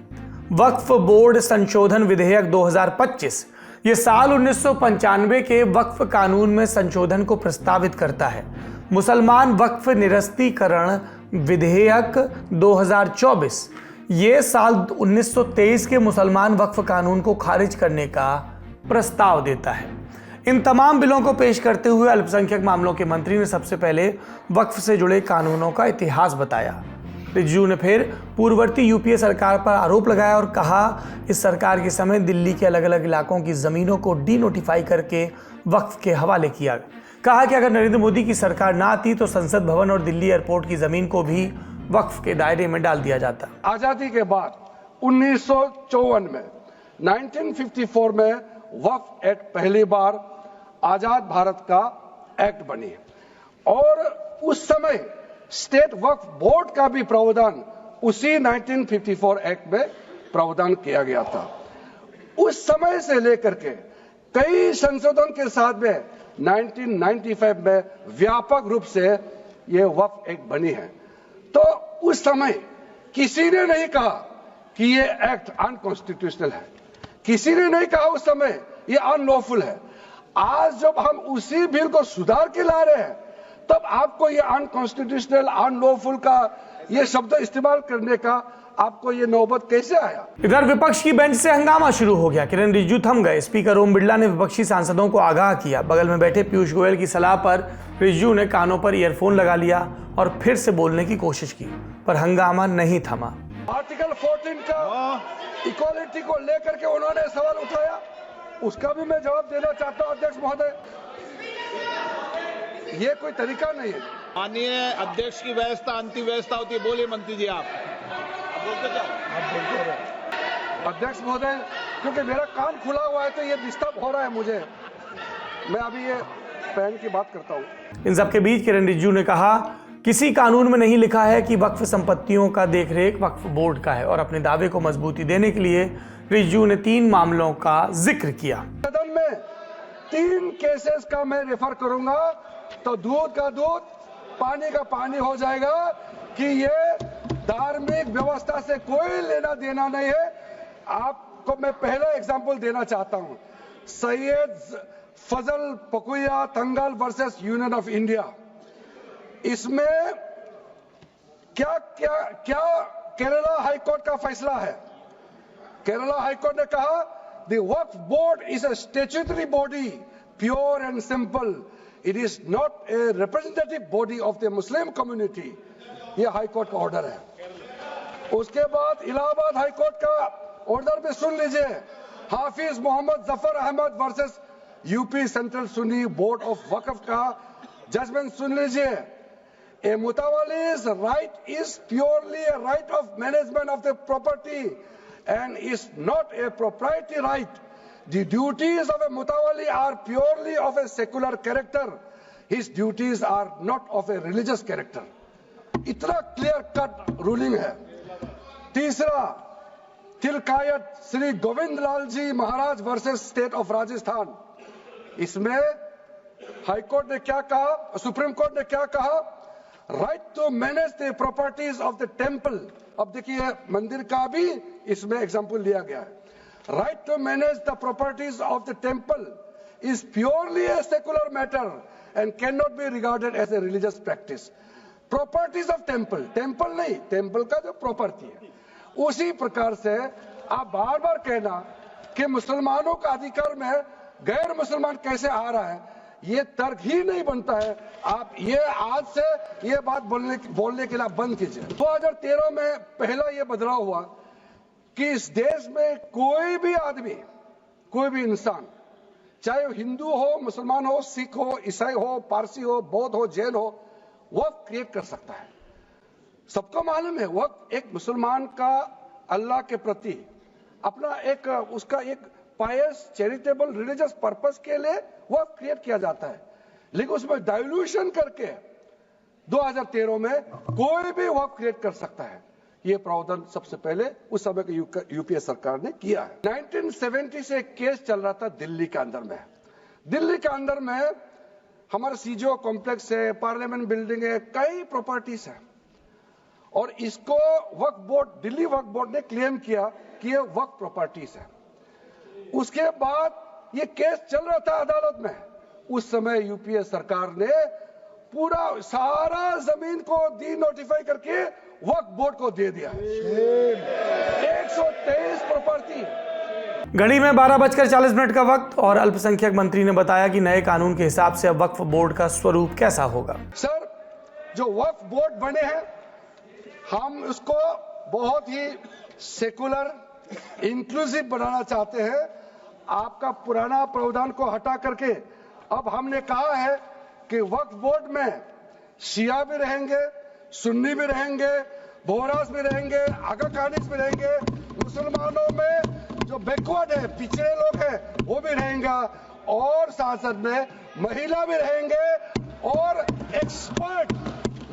वक्फ बोर्ड संशोधन विधेयक 2025 ये साल 1995 के वक्फ कानून में संशोधन को प्रस्तावित करता है। मुसलमान वक्फ निरस्तीकरण विधेयक 2024 ये साल 1923 के मुसलमान वक्फ कानून को खारिज करने का प्रस्ताव देता है। इन तमाम बिलों को पेश करते हुए अल्पसंख्यक मामलों के मंत्री ने सबसे पहले वक्फ से जुड़े कानूनों का इतिहास बताया। रिजिजू ने फिर पूर्ववर्ती यूपीए सरकार पर आरोप लगाया और कहा इस सरकार के समय दिल्ली के अलग अलग इलाकों की जमीनों को डीनोटिफाई करके वक्फ के हवाले किया। कहा कि अगर नरेंद्र मोदी की सरकार ना आती तो संसद भवन और दिल्ली एयरपोर्ट की जमीन को भी वक्फ के दायरे में डाल दिया जाता। आजादी के बाद 1954 में 1954 में वक्फ एक्ट पहली बार आजाद भारत का एक्ट बनी और उस समय स्टेट वक्फ बोर्ड का भी प्रावधान उसी 1954 एक्ट में प्रावधान किया गया था। उस समय से लेकर के कई संशोधन के साथ में 1995 में व्यापक रूप से ये वक्फ एक्ट बनी है। तो उस समय किसी ने नहीं कहा कि ये एक्ट अनकॉन्स्टिट्यूशनल है, किसी ने नहीं कहा उस समय ये अनलॉफुल है। आज जब हम उसी बिल को सुधार के ला रहे हैं तब आपको ये अनकॉन्स्टिट्यूशनल, अनलॉफुल का ये शब्द इस्तेमाल करने का आपको ये नौबत कैसे आया? इधर विपक्ष की बेंच से हंगामा शुरू हो गया। किरण रिजिजू थम गए। स्पीकर ओम बिरला ने विपक्षी सांसदों को आगाह किया। बगल में बैठे पीयूष गोयल की सलाह पर रिजिजू ने कानों पर ईयरफोन लगा लिया और फिर से बोलने की कोशिश की, पर हंगामा नहीं थमा। आर्टिकल 14 का इक्वालिटी को लेकर के उन्होंने सवाल उठाया, उसका भी मैं जवाब देना चाहता हूं अध्यक्ष महोदय। ये कोई तरीका नहीं है। माननीय अध्यक्ष की व्यवस्था अंतिम व्यवस्था होती है। बोलिए मंत्री जी आप बोलते जाओ। अध्यक्ष महोदय, क्योंकि मेरा कान खुला हुआ है तो ये डिस्टर्ब हो रहा है मुझे। मैं अभी ये पैन की बात करता हूँ। इन सब के बीच किरण रिजिजू ने कहा, किसी कानून में नहीं लिखा है कि वक्फ संपत्तियों का देखरेख वक्फ बोर्ड का है, और अपने दावे को मजबूती देने के लिए रिजिजू ने 3 मामलों का जिक्र किया। सदन में 3 केसेस का मैं रेफर करूंगा तो दूध का दूध, पानी का पानी हो जाएगा कि ये धार्मिक व्यवस्था से कोई लेना देना नहीं है। आपको मैं पहला एग्जांपल देना चाहता हूं। सैयद फजल पकुया तंगल वर्सेस यूनियन ऑफ इंडिया, इसमें क्या क्या क्या केरला हाईकोर्ट का फैसला है। केरला हाईकोर्ट ने कहा the Waqf board is a statutory body, pure and simple, it is not a representative body of the Muslim community. यह हाईकोर्ट का ऑर्डर है। उसके बाद इलाहाबाद हाईकोर्ट का ऑर्डर भी सुन लीजिए। Hafiz Mohammad Zafar Ahmad versus UP central Sunni board of Waqf का जजमेंट सुन लीजिए। A mutawalli's right is purely a right of management of the property and is not a proprietary right. The duties of a mutawalli are purely of a secular character. His duties are not of a religious character. इतना clear cut ruling है। तीसरा, तिलकायत श्री गोविंद लाल जी महाराज versus state of Rajasthan, इसमें high court ने क्या कहा, supreme court ने क्या कहा, right to manage the properties of the temple. अब देखिए मंदिर का भी इसमें एग्जांपल लिया गया है। Right to manage the properties of the temple is purely a secular matter and can not be regarded as a religious practice. Properties of temple, temple नहीं, टेम्पल का जो प्रॉपर्टी है। उसी प्रकार से आप बार बार कहना कि मुसलमानों का अधिकार में गैर मुसलमान कैसे आ रहा है, ये तर्क ही नहीं बनता है। आप ये आज से ये बात बोलने के लिए बंद कीजिए। 2013 में पहला ये बदलाव हुआ कि इस देश में कोई भी आदमी, कोई भी इंसान, चाहे वो हिंदू हो, मुसलमान हो, सिख हो, ईसाई हो, पारसी हो, बौद्ध हो, जैन हो, वक्फ क्रिएट कर सकता है। सबको मालूम है वक्फ एक मुसलमान का अल्लाह के प्रति अपना एक उसका एक पायस चैरिटेबल रिलीजियस पर्पस के लिए वक्फ क्रिएट किया जाता है, लेकिन उसमें डाइल्यूशन करके 2013 में कोई भी वक्फ क्रिएट कर सकता है। ये प्रावधान सबसे पहले उस समय की यूपीए सरकार ने किया है। 1970 से एक केस चल रहा था दिल्ली के अंदर में। दिल्ली के अंदर में हमारा सीजीओ कॉम्प्लेक्स है, पार्लियामेंट बिल्डिंग है, कई प्रॉपर्टीज है, और इसको वक्फ बोर्ड, दिल्ली वक्फ बोर्ड ने क्लेम किया कि ये वक्फ प्रॉपर्टीज है। उसके बाद ये केस चल रहा था अदालत में। उस समय यूपीए सरकार ने पूरा सारा जमीन को डी नोटिफाई करके वक्फ बोर्ड को दे दिया। 123 प्रॉपर्टी। घड़ी में 12:40 का वक्त, और अल्पसंख्यक मंत्री ने बताया कि नए कानून के हिसाब से अब वक्फ बोर्ड का स्वरूप कैसा होगा। सर, जो वक्फ बोर्ड बने हैं हम उसको बहुत ही सेकुलर, इंक्लूसिव बनाना चाहते हैं। आपका पुराना प्रावधान को हटा करके अब हमने कहा है कि वक्फ बोर्ड में शिया भी रहेंगे, सुन्नी भी रहेंगे, बोहरास भी रहेंगे, आगा खानिस भी रहेंगे, मुसलमानों में जो बैकवर्ड है, पिछड़े लोग हैं, वो भी रहेंगे, और साथ साथ में महिला भी रहेंगे, और एक्सपर्ट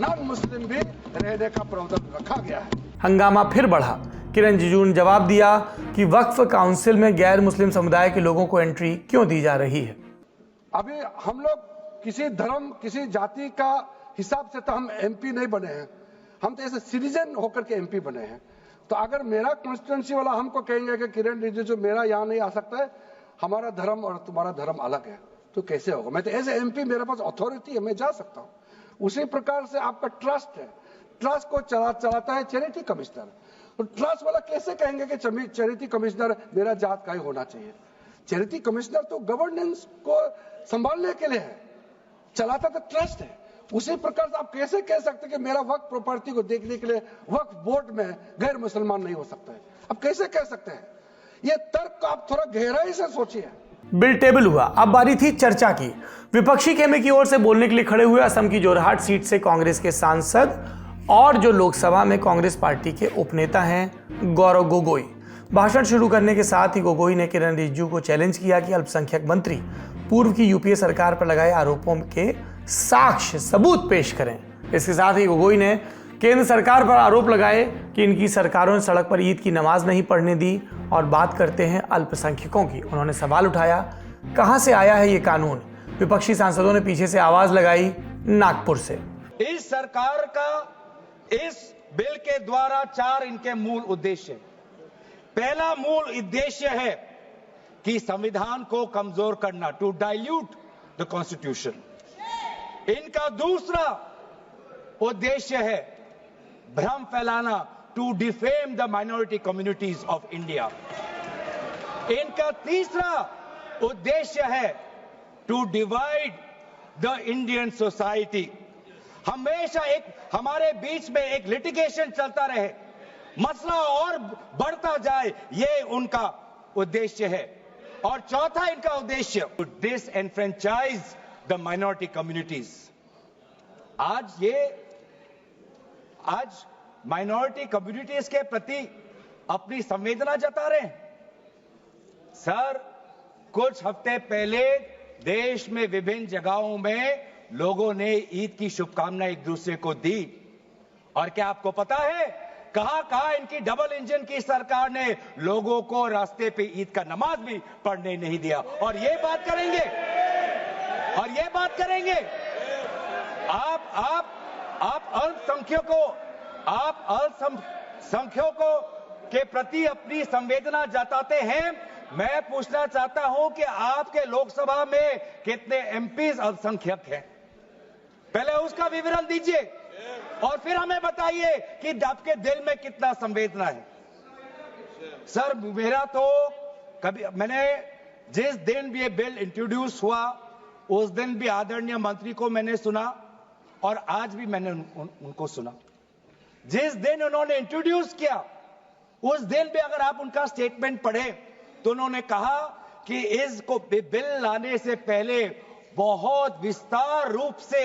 नॉन मुस्लिम भी रहने का प्रावधान रखा गया है। हंगामा फिर बढ़ा। किरण रिजिजू ने जवाब दिया कि वक्फ काउंसिल में गैर मुस्लिम समुदाय के लोगों को एंट्री क्यों दी जा रही है। अभी हम लोग किसी धर्म, किसी जाति का हिसाब से तो हम एमपी नहीं बने हैं, हम तो ऐसे सिटीजन होकर के एमपी बने हैं। तो अगर मेरा कॉन्स्टिट्यूंसी वाला हमको कहेंगे कि किरण रिजिजू मेरा यहाँ नहीं आ सकता है, हमारा धर्म और तुम्हारा धर्म अलग है, तो कैसे होगा। मैं तो एज एमपी मेरे पास अथॉरिटी है, मैं जा सकता हूँ। उसी प्रकार से आपका ट्रस्ट है, ट्रस्ट को चलाता है चैरिटी कमिश्नर। तो ट्रस्ट वाला कैसे कहेंगे कि चैरिटी कमिश्नर मेरा जात का ही होना चाहिए। चैरिटी कमिश्नर तो गवर्नेंस को संभालने के लिए है, चलाता तो ट्रस्ट है। उसी प्रकार से आप कैसे कह सकते कि मेरा वक्फ प्रॉपर्टी को देखने के लिए वक्फ बोर्ड में गैर मुसलमान नहीं हो सकता है। आप कैसे कह सकते हैं। ये तर्क को आप थोड़ा गहराई से सोचिए। बिल टेबल हुआ। अब बारी थी चर्चा की। विपक्षी खेमे की ओर से बोलने के लिए खड़े हुए असम की जोरहाट सीट से कांग्रेस के सांसद और जो लोकसभा में कांग्रेस पार्टी के उपनेता हैं गौरव गोगोई। भाषण शुरू करने के साथ ही गोगोई ने किरण रिजिजू को चैलेंज किया कि अल्पसंख्यक मंत्री पूर्व की यूपीए सरकार पर लगाए आरोपों के साक्ष्य सबूत पेश करें। इसके साथ ही गोगोई ने केंद्र सरकार पर आरोप लगाए कि इनकी सरकारों ने सड़क पर ईद की नमाज नहीं पढ़ने दी। और बात करते हैं अल्पसंख्यकों की। उन्होंने सवाल उठाया, कहां से आया है ये कानून? विपक्षी सांसदों ने पीछे से आवाज लगाई, नागपुर से। इस सरकार का इस बिल के द्वारा 4 इनके मूल उद्देश्य। पहला मूल उद्देश्य है कि संविधान को कमजोर करना, टू डाइल्यूट द कॉन्स्टिट्यूशन। इनका दूसरा उद्देश्य है भ्रम फैलाना, to defame the minority communities of India. इनका तीसरा उद्देश्य है to divide the Indian society. हमेशा एक हमारे बीच में एक लिटिगेशन चलता रहे, मसला और बढ़ता जाए, ये उनका उद्देश्य है। और चौथा इनका उद्देश्य, to disenfranchise the minority communities. आज माइनॉरिटी कम्युनिटीज के प्रति अपनी संवेदना जता रहे हैं। सर, कुछ हफ्ते पहले देश में विभिन्न जगहों में लोगों ने ईद की शुभकामनाएं एक दूसरे को दी। और क्या आपको पता है कहां इनकी डबल इंजन की सरकार ने लोगों को रास्ते पे ईद का नमाज भी पढ़ने नहीं दिया। और ये बात करेंगे आप अल्पसंख्यकों के प्रति अपनी संवेदना जताते हैं। मैं पूछना चाहता हूं कि आपके लोकसभा में कितने एमपीज अल्पसंख्यक हैं? पहले उसका विवरण दीजिए और फिर हमें बताइए कि आपके दिल में कितना संवेदना है। सर, मेरा तो मैंने जिस दिन भी ये बिल इंट्रोड्यूस हुआ उस दिन भी आदरणीय मंत्री को मैंने सुना और आज भी मैंने उनको सुना। जिस दिन उन्होंने इंट्रोड्यूस किया उस दिन भी अगर आप उनका स्टेटमेंट पढ़े तो उन्होंने कहा कि इसको बिल लाने से पहले बहुत विस्तार रूप से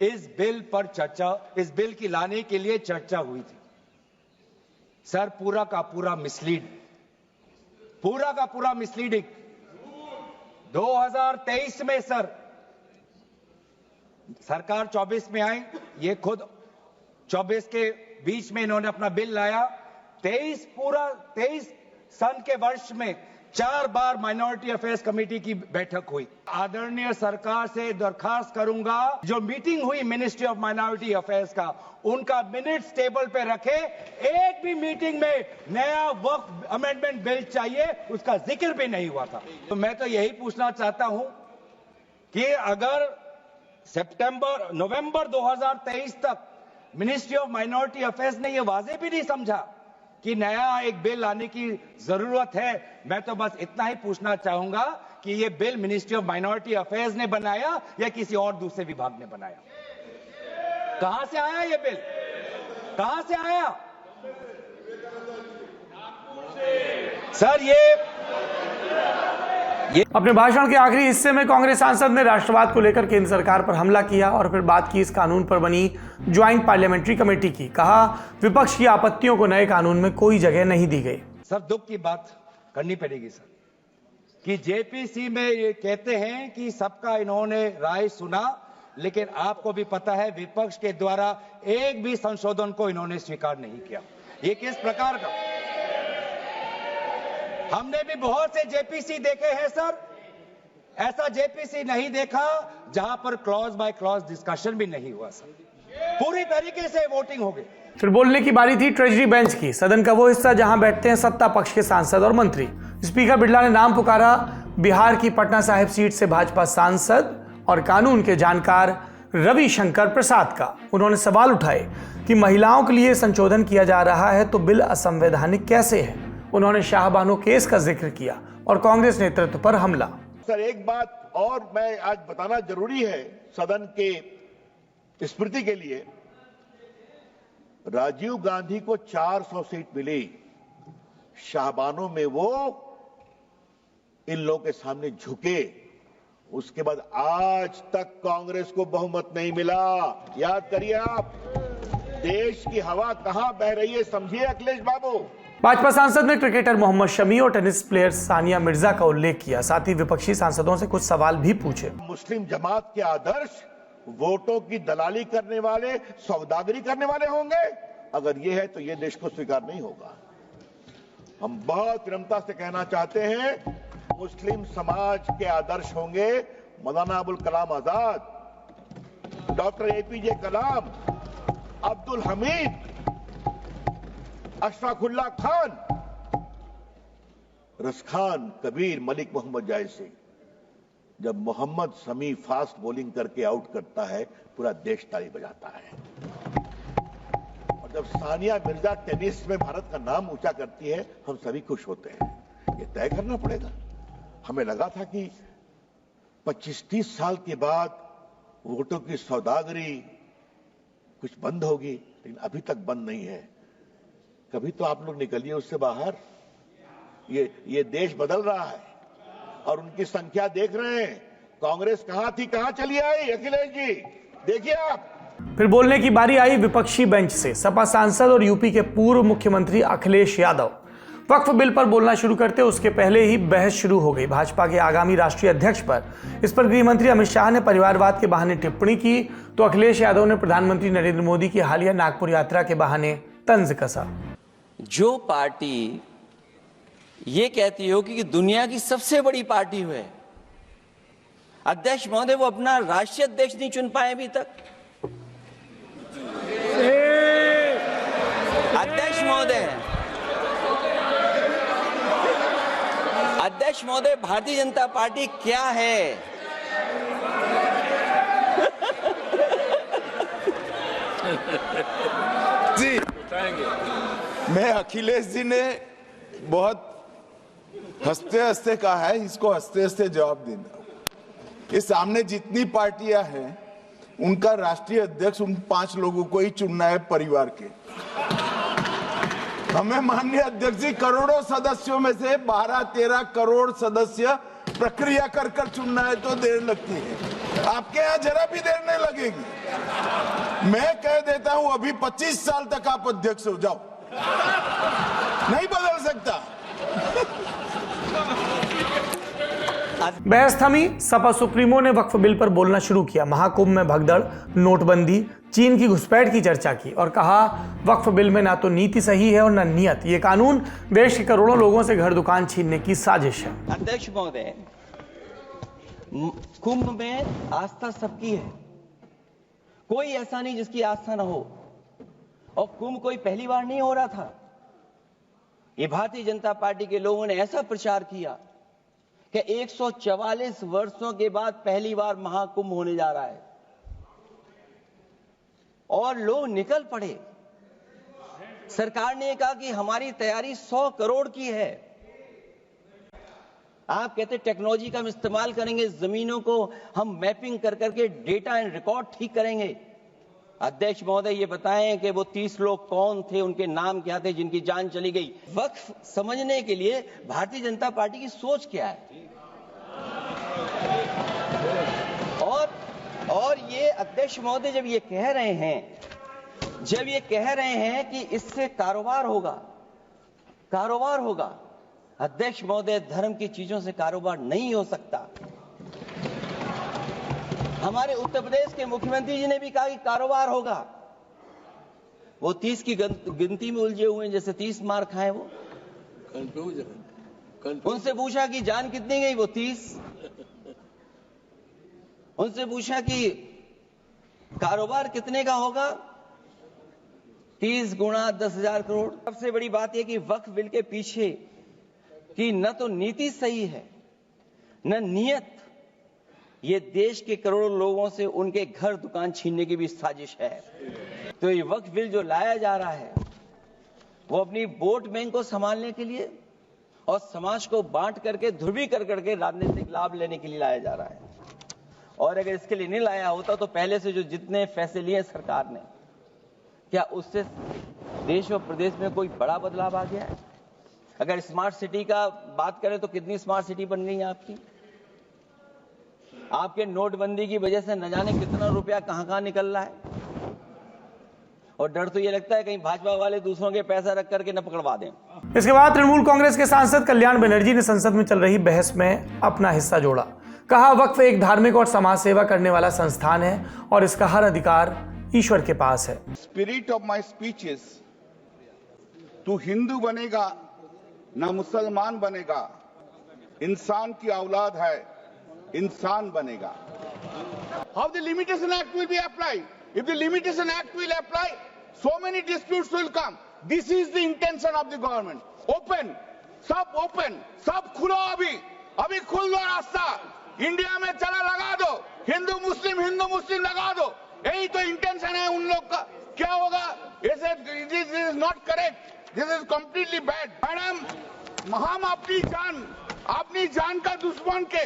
इस बिल की लाने के लिए चर्चा हुई थी। सर, पूरा का पूरा मिसलीडिंग। 2023 में सर सरकार 24 में आई, ये खुद 24 के बीच में इन्होंने अपना बिल लाया। 23 सन के वर्ष में 4 बार माइनॉरिटी अफेयर्स कमेटी की बैठक हुई। आदरणीय सरकार से दरखास्त करूंगा, जो मीटिंग हुई मिनिस्ट्री ऑफ माइनॉरिटी अफेयर्स का, उनका मिनट्स टेबल पे रखे। एक भी मीटिंग में नया वक्फ अमेंडमेंट बिल चाहिए उसका जिक्र भी नहीं हुआ था। तो मैं तो यही पूछना चाहता हूं कि अगर नवंबर 2023 तक मिनिस्ट्री ऑफ माइनॉरिटी अफेयर्स ने यह वाजे भी नहीं समझा कि नया एक बिल लाने की जरूरत है, मैं तो बस इतना ही पूछना चाहूंगा कि यह bill ministry of minority affairs ने बनाया या किसी और दूसरे विभाग ने बनाया? कहां से आया यह बिल? कहां से आया? सर, अपने भाषण के आखिरी हिस्से में कांग्रेस सांसद ने राष्ट्रवाद को लेकर केंद्र सरकार पर हमला किया और फिर बात की इस कानून पर बनी ज्वाइंट पार्लियामेंट्री कमेटी की। कहा, विपक्ष की आपत्तियों को नए कानून में कोई जगह नहीं दी गई। सर, दुख की बात करनी पड़ेगी सर कि जेपीसी में ये कहते हैं कि सबका इन्होंने राय सुना, लेकिन आपको भी पता है विपक्ष के द्वारा एक भी संशोधन को इन्होंने स्वीकार नहीं किया। ये किस प्रकार का? हमने भी बहुत से जेपीसी देखे हैं सर, ऐसा जेपीसी नहीं देखा जहां पर क्लॉज बाय क्लॉज डिस्कशन भी नहीं हुआ सर, पूरी तरीके से वोटिंग हो गई। फिर बोलने की बारी थी ट्रेजरी बेंच की, सदन का वो हिस्सा जहां बैठते हैं सत्ता पक्ष के सांसद और मंत्री। स्पीकर बिरला ने नाम पुकारा बिहार की पटना साहिब सीट से भाजपा सांसद और कानून के जानकार रविशंकर प्रसाद का। उन्होंने सवाल उठाए कि महिलाओं के लिए संशोधन किया जा रहा है तो बिल असंवैधानिक कैसे है। उन्होंने शाहबानो केस का जिक्र किया और कांग्रेस नेतृत्व पर हमला। सर, एक बात और मैं आज बताना जरूरी है सदन के स्मृति के लिए। राजीव गांधी को 400 सीट मिली, शाहबानो में वो इन लोगों के सामने झुके, उसके बाद आज तक कांग्रेस को बहुमत नहीं मिला। याद करिए आप, देश की हवा कहां बह रही है, समझिए अखिलेश बाबू। भाजपा सांसद ने क्रिकेटर मोहम्मद शमी और टेनिस प्लेयर सानिया मिर्जा का उल्लेख किया। साथ ही विपक्षी सांसदों से कुछ सवाल भी पूछे। मुस्लिम जमात के आदर्श वोटों की दलाली करने वाले, सौदागरी करने वाले होंगे। अगर ये है तो ये देश को स्वीकार नहीं होगा। हम बहुत विनम्रता से कहना चाहते हैं, मुस्लिम समाज के आदर्श होंगे मौलाना अबुल कलाम आजाद, डॉक्टर एपीजे कलाम, अब्दुल हमीद, अशफाकुल्ला खान, रसखान, कबीर, मलिक मोहम्मद जैसे। जब मोहम्मद शमी फास्ट बॉलिंग करके आउट करता है, पूरा देश ताली बजाता है। और जब सानिया मिर्जा टेनिस में भारत का नाम ऊंचा करती है, हम सभी खुश होते हैं। ये तय करना पड़ेगा। हमें लगा था कि 25-30 साल के बाद वोटों की सौदागरी कुछ बंद होगी, लेकिन अभी तक बंद नहीं है। कभी तो आप लोग निकलिए उससे बाहर। ये देश बदल रहा है और उनकी संख्या देख रहे हैं। कांग्रेस कहां थी, कहां चली आई। अखिलेश जी देखिए आप। फिर बोलने की बारी आई विपक्षी बेंच से। सपा सांसद और यूपी के पूर्व मुख्यमंत्री अखिलेश यादव वक्फ बिल पर बोलना शुरू करते उसके पहले ही बहस शुरू हो गई। भाजपा के आगामी राष्ट्रीय अध्यक्ष इस पर गृह मंत्री अमित शाह ने परिवारवाद के बहाने टिप्पणी की, तो अखिलेश यादव ने प्रधानमंत्री नरेंद्र मोदी की हालिया नागपुर यात्रा के बहाने तंज कसा। जो पार्टी ये कहती हो कि दुनिया की सबसे बड़ी पार्टी है, अध्यक्ष महोदय वो अपना राष्ट्रीय अध्यक्ष नहीं चुन पाए अभी तक। अध्यक्ष महोदय भारतीय जनता पार्टी क्या है? जी मैं अखिलेश जी ने बहुत हंसते हंसते कहा है, इसको हंसते हंसते जवाब देना। ये सामने जितनी पार्टियां हैं उनका राष्ट्रीय अध्यक्ष उन 5 लोगों को ही चुनना है परिवार के। हमें माननीय अध्यक्ष जी करोड़ों सदस्यों में से 12-13 करोड़ सदस्य प्रक्रिया कर कर चुनना है तो देर लगती है। आपके यहाँ जरा भी देर नहीं लगेगी। मैं कह देता हूं अभी 25 साल तक आप अध्यक्ष हो जाओ, नहीं बदल सकता। बहस थमी। सपा सुप्रीमो ने वक्फ बिल पर बोलना शुरू किया। महाकुंभ में भगदड़, नोटबंदी, चीन की घुसपैठ की चर्चा की और कहा वक्फ बिल में ना तो नीति सही है और ना नियत। ये कानून देश के करोड़ों लोगों से घर दुकान छीनने की साजिश है। अध्यक्ष महोदय, कुंभ में आस्था सबकी है, कोई ऐसा नहीं जिसकी आस्था ना हो। और कुंभ कोई पहली बार नहीं हो रहा था। ये भारतीय जनता पार्टी के लोगों ने ऐसा प्रचार किया कि 144 वर्षों के बाद पहली बार महाकुंभ होने जा रहा है और लोग निकल पड़े। सरकार ने कहा कि हमारी तैयारी 100 करोड़ की है। आप कहते टेक्नोलॉजी का हम इस्तेमाल करेंगे, जमीनों को हम मैपिंग कर करके डेटा एंड रिकॉर्ड ठीक करेंगे। अध्यक्ष महोदय ये बताएं कि वो 30 लोग कौन थे, उनके नाम क्या थे जिनकी जान चली गई। वक्फ समझने के लिए भारतीय जनता पार्टी की सोच क्या है। और ये अध्यक्ष महोदय जब ये कह रहे हैं कि इससे कारोबार होगा, अध्यक्ष महोदय धर्म की चीजों से कारोबार नहीं हो सकता। हमारे उत्तर प्रदेश के मुख्यमंत्री जी ने भी कहा कि कारोबार होगा। वो 30 की गिनती में उलझे हुए हैं, जैसे 30 मार खाए। वो उनसे पूछा कि जान कितनी गई, वो 30। उनसे पूछा कि कारोबार कितने का होगा, 30 गुणा 10,000 करोड़। सबसे बड़ी बात यह कि वक्फ बिल के पीछे की न तो नीति सही है न नियत। ये देश के करोड़ों लोगों से उनके घर दुकान छीनने की भी साजिश है। तो ये वक्फ बिल जो लाया जा रहा है वो अपनी वोट बैंक को संभालने के लिए और समाज को बांट करके ध्रुवी कर करके राजनीतिक लाभ लेने के लिए लाया जा रहा है। और अगर इसके लिए नहीं लाया होता तो पहले से जो जितने फैसले लिए सरकार ने, क्या उससे देश और प्रदेश में कोई बड़ा बदलाव आ गया है? अगर स्मार्ट सिटी का बात करें तो कितनी स्मार्ट सिटी बन गई है आपकी। आपके नोटबंदी की वजह से न जाने कितना रुपया कहां निकल रहा है, और डर तो ये लगता है कहीं भाजपा वाले दूसरों के पैसा रख करके न पकड़वा दें। इसके बाद तृणमूल कांग्रेस के सांसद कल्याण बनर्जी ने संसद में चल रही बहस में अपना हिस्सा जोड़ा। कहा, वक्फ एक धार्मिक और समाज सेवा करने वाला संस्थान है और इसका हर अधिकार ईश्वर के पास है। Spirit of my speech is, तू हिंदू बनेगा ना मुसलमान बनेगा, इंसान की औलाद है, इंसान बनेगा। How the limitation act will be applied? If the limitation act will apply, so many disputes will come. This is the intention of the government. Open, सब खुलो अभी खुल दो रास्ता। इंडिया में चला लगा दो, हिंदू मुस्लिम लगा दो। यही तो इंटेंशन है उन लोग का। क्या होगा? This is not correct. This is completely bad. Madam, हम अपनी जान का दुश्मन के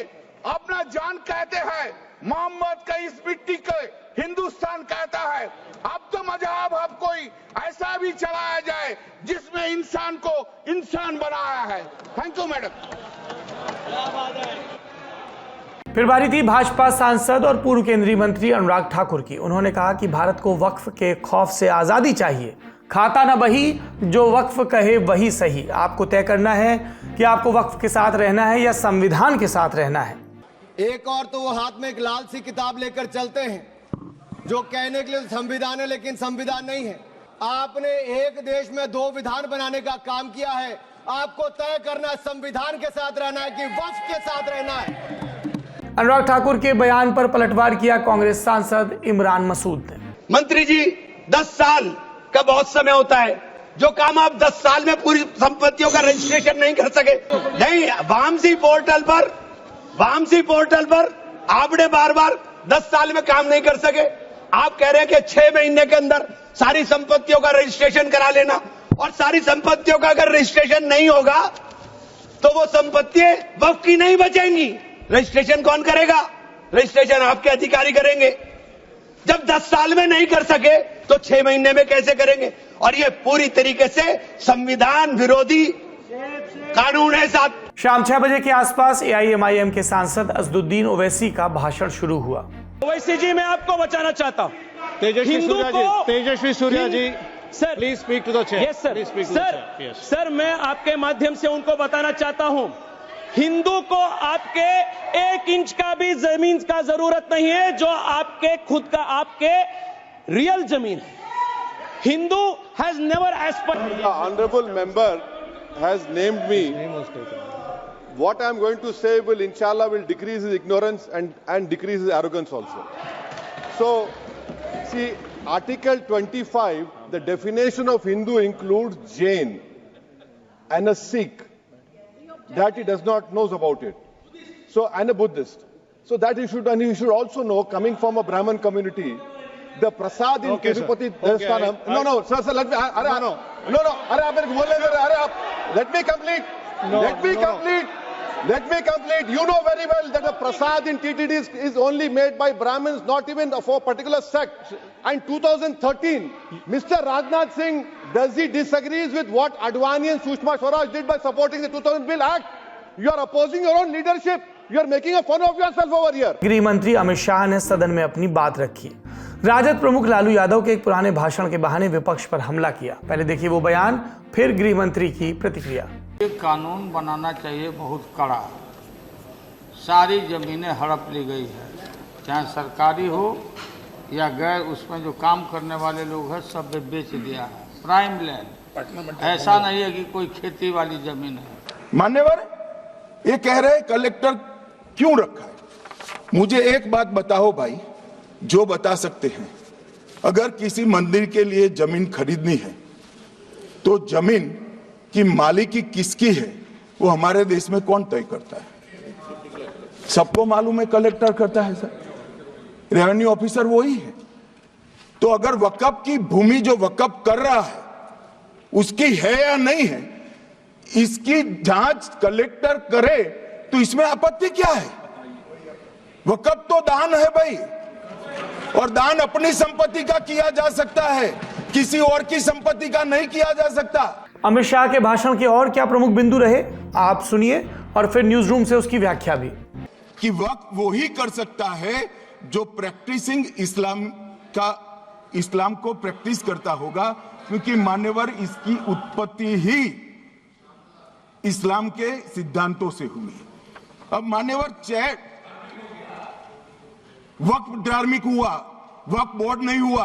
अपना जान कहते हैं। मोहम्मद का इस मिट्टी के हिंदुस्तान कहता है। अब तो मजहब अब कोई ऐसा भी चलाया जाए जिसमें इंसान को इंसान बनाया है। Thank you madam. फिर बारी थी भाजपा सांसद और पूर्व केंद्रीय मंत्री अनुराग ठाकुर की। उन्होंने कहा कि भारत को वक्फ के खौफ से आजादी चाहिए। खाता ना बही, जो वक्फ कहे वही सही। आपको तय करना है कि आपको वक्फ के साथ रहना है या संविधान के साथ रहना है। एक और तो वो हाथ में एक लाल सी किताब लेकर चलते हैं जो कहने के लिए संविधान है लेकिन संविधान नहीं है। आपने एक देश में 2 विधान बनाने का काम किया है। आपको तय करना संविधान के साथ रहना है कि वक्फ के साथ रहना है। अनुराग ठाकुर के बयान पर पलटवार किया कांग्रेस सांसद इमरान मसूद ने। मंत्री जी, 10 साल का बहुत समय होता है। जो काम आप 10 साल में पूरी संपत्तियों का रजिस्ट्रेशन नहीं कर सके, नहीं, वामसी पोर्टल पर आपने बार 10 साल में काम नहीं कर सके। आप कह रहे हैं कि 6 महीने के अंदर सारी संपत्तियों का रजिस्ट्रेशन करा लेना, और सारी संपत्तियों का अगर रजिस्ट्रेशन नहीं होगा तो वो संपत्तियां वक्फ की नहीं बचेंगी। रजिस्ट्रेशन कौन करेगा? रजिस्ट्रेशन आपके अधिकारी करेंगे। जब 10 साल में नहीं कर सके तो 6 महीने में कैसे करेंगे? और ये पूरी तरीके से संविधान विरोधी कानून है। साथ शाम 6 बजे के आसपास AIMIM के सांसद असदुद्दीन ओवैसी का भाषण शुरू हुआ। ओवैसी जी, मैं आपको बचाना चाहता हूं। Tejasvi Surya ji, sir please speak to the chair. Yes sir, sir मैं आपके माध्यम से उनको बताना चाहता हूं, हिंदू को आपके 1 इंच का भी जमीन का जरूरत नहीं है जो आपके खुद का आपके रियल जमीन है। Hindu has never aspired. Honourable member has named me. What I am going to say will inshallah decrease his ignorance and decrease his arrogance also. So see, Article 25, the definition of Hindu includes Jain and a Sikh that he does not knows about it. So and a Buddhist. So that he should, and he should also know, coming from a Brahmin community, the prasad in Tirupati Devasthanam. No, sir, let me. Let me complete. Let me complete. You know very well that the prasad in TTD is only made by Brahmins, not even for a particular sect. And 2013, Mr. Rajnath Singh, does he disagrees with what Advani and Sushma Swaraj did by supporting the 2000 Bill Act? You are opposing your own leadership. You are making a fun of yourself over here. गृह मंत्री अमित शाह ने सदन में अपनी बात रखी। राजद प्रमुख लालू यादव के एक पुराने भाषण के बहाने विपक्ष पर हमला किया। पहले देखिए वो बयान, फिर गृह मंत्री की प्रतिक्रिया। एक कानून बनाना चाहिए बहुत कड़ा। सारी जमीनें हड़प ली गई है, चाहे सरकारी हो या गैर, उसमें जो काम करने वाले लोग हैं सब बेच दिया है। प्राइम लैंड, ऐसा नहीं है कि कोई खेती वाली जमीन है। मान्यवर, ये कह रहे कलेक्टर क्यों रखा है? मुझे एक बात बताओ भाई, जो बता सकते हैं। अगर किसी मंदिर के लिए जमीन खरीदनी है तो जमीन की मालिकी किसकी है वो हमारे देश में कौन तय करता है? सबको मालूम है, कलेक्टर करता है सर, रेवेन्यू ऑफिसर वही है। तो अगर वक्फ की भूमि जो वक्फ कर रहा है उसकी है या नहीं है, इसकी जांच कलेक्टर करे तो इसमें आपत्ति क्या है? वक्फ तो दान है भाई, और दान अपनी संपत्ति का किया जा सकता है, किसी और की संपत्ति का नहीं किया जा सकता। अमित शाह के भाषण के और क्या प्रमुख बिंदु रहे, आप सुनिए और फिर न्यूज रूम से उसकी व्याख्या भी। कि वक्त वो ही कर सकता है जो प्रैक्टिसिंग इस्लाम को प्रैक्टिस करता होगा, क्योंकि मान्यवर इसकी उत्पत्ति ही इस्लाम के सिद्धांतों से हुई। अब मान्यवर वक्फ धार्मिक हुआ, वक्फ बोर्ड नहीं हुआ,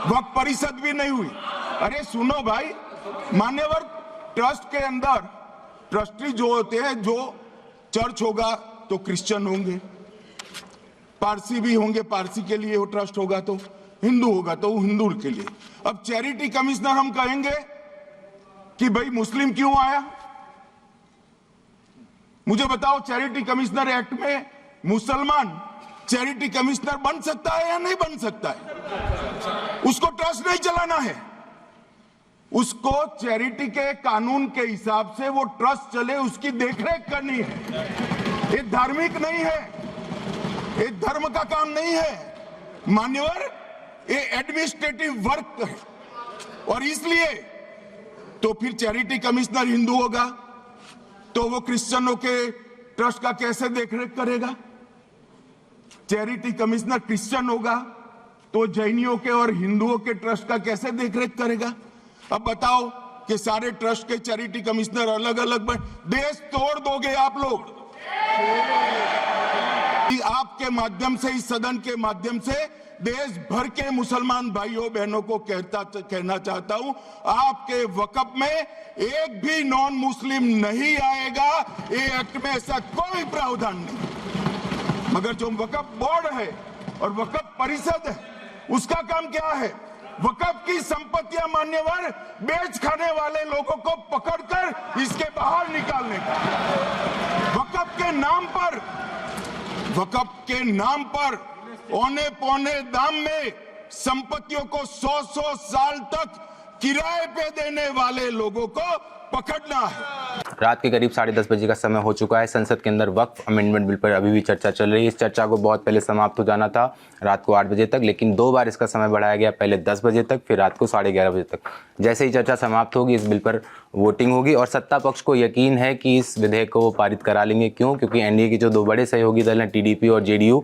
वक्फ परिषद भी नहीं हुई। अरे सुनो भाई, मान्यवर ट्रस्ट के अंदर ट्रस्टी जो होते हैं, जो चर्च होगा तो क्रिश्चियन होंगे, पारसी भी होंगे, पारसी के लिए वो ट्रस्ट होगा, तो हिंदू होगा तो हिंदू के लिए। अब चैरिटी कमिश्नर हम कहेंगे कि भाई मुस्लिम क्यों आया? मुझे बताओ, चैरिटी कमिश्नर एक्ट में मुसलमान चैरिटी कमिश्नर बन सकता है या नहीं बन सकता है? उसको ट्रस्ट नहीं चलाना है, उसको चैरिटी के कानून के हिसाब से वो ट्रस्ट चले, उसकी देखरेख करनी है। ये धार्मिक नहीं है, ये धर्म का काम नहीं है मान्यवर, ये एडमिनिस्ट्रेटिव वर्क है। और इसलिए तो फिर चैरिटी कमिश्नर हिंदू होगा तो वो क्रिश्चियनों के ट्रस्ट का कैसे देखरेख करेगा? चैरिटी कमिश्नर क्रिश्चियन होगा तो जैनियों के और हिंदुओं के ट्रस्ट का कैसे देखरेख करेगा? अब बताओ कि सारे ट्रस्ट के चैरिटी कमिश्नर अलग अलग देश तोड़ दोगे आप लोग। आपके माध्यम से, इस सदन के माध्यम से देश भर के मुसलमान भाइयों बहनों को कहना चाहता हूं, आपके वक्फ में एक भी नॉन मुस्लिम नहीं आएगा। ये एक्ट में ऐसा कोई प्रावधान नहीं। मगर जो वक्फ बोर्ड है और वक्फ परिषद है, उसका काम क्या है? वक्फ की संपत्तियां मान्यवर बेच खाने वाले लोगों को पकड़कर इसके बाहर निकालने का। वक्फ के नाम पर औने पौने दाम में संपत्तियों को 100 साल तक किराए पे देने वाले लोगों को पकड़ना है। रात के करीब 10:30 बजे का समय हो चुका है। संसद के अंदर वक्फ अमेंडमेंट बिल पर अभी भी चर्चा चल रही है। इस चर्चा को बहुत पहले समाप्त हो जाना था, रात को 8 बजे तक, लेकिन 2 बार इसका समय बढ़ाया गया, पहले 10 बजे तक, फिर रात को 11:30 बजे तक। जैसे ही चर्चा समाप्त होगी, इस बिल पर वोटिंग होगी और सत्ता पक्ष को यकीन है कि इस विधेयक को वो पारित करा लेंगे। क्यों? क्योंकि एनडीए के जो 2 बड़े सहयोगी दल हैं, टीडीपी और जेडीयू,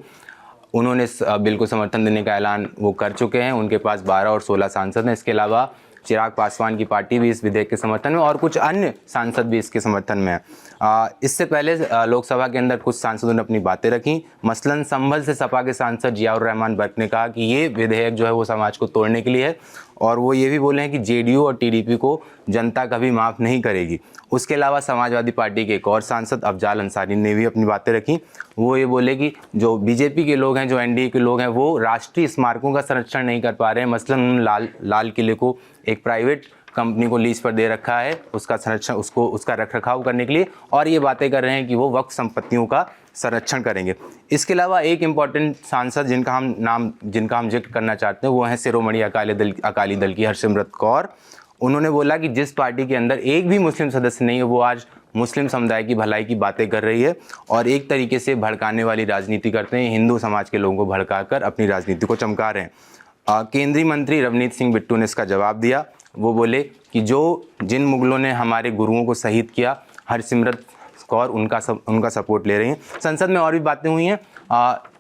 उन्होंने इस बिल को समर्थन देने का ऐलान वो कर चुके हैं। उनके पास 12 और 16 सांसद हैं। इसके अलावा चिराग पासवान की पार्टी भी इस विधेयक के समर्थन में और कुछ अन्य सांसद भी इसके समर्थन में हैं। इससे पहले लोकसभा के अंदर कुछ सांसदों ने अपनी बातें रखी। मसलन संभल से सपा के सांसद जियाउर रहमान बर्क ने कहा कि ये विधेयक जो है वो समाज को तोड़ने के लिए है और वो ये भी बोले हैं कि जेडीयू और टीडीपी को जनता कभी माफ़ नहीं करेगी। उसके अलावा समाजवादी पार्टी के एक और सांसद अफजाल अंसारी ने भी अपनी बातें रखी। वो ये बोले कि जो बीजेपी के लोग हैं, जो एनडीए के लोग हैं, वो राष्ट्रीय स्मारकों का संरक्षण नहीं कर पा रहे हैं। मसलन लाल किले को एक प्राइवेट कंपनी को लीज पर दे रखा है उसका संरक्षण, उसका रखरखाव करने के लिए, और ये बातें कर रहे हैं कि वो वक्फ संपत्तियों का संरक्षण करेंगे। इसके अलावा एक इम्पॉर्टेंट सांसद जिनका हम जिक्र करना चाहते हैं वो हैं शिरोमणि अकाली दल की हरसिमरत कौर। उन्होंने बोला कि जिस पार्टी के अंदर एक भी मुस्लिम सदस्य नहीं है वो आज मुस्लिम समुदाय की भलाई की बातें कर रही है और एक तरीके से भड़काने वाली राजनीति करते हैं। हिंदू समाज के लोगों को भड़काकर अपनी राजनीति को चमका रहे हैं। केंद्रीय मंत्री रवनीत सिंह बिट्टू ने इसका जवाब दिया। वो बोले कि जिन मुगलों ने हमारे गुरुओं को शहीद किया, हरसिमरत कौर उनका सपोर्ट ले रही हैं। संसद में और भी बातें हुई हैं।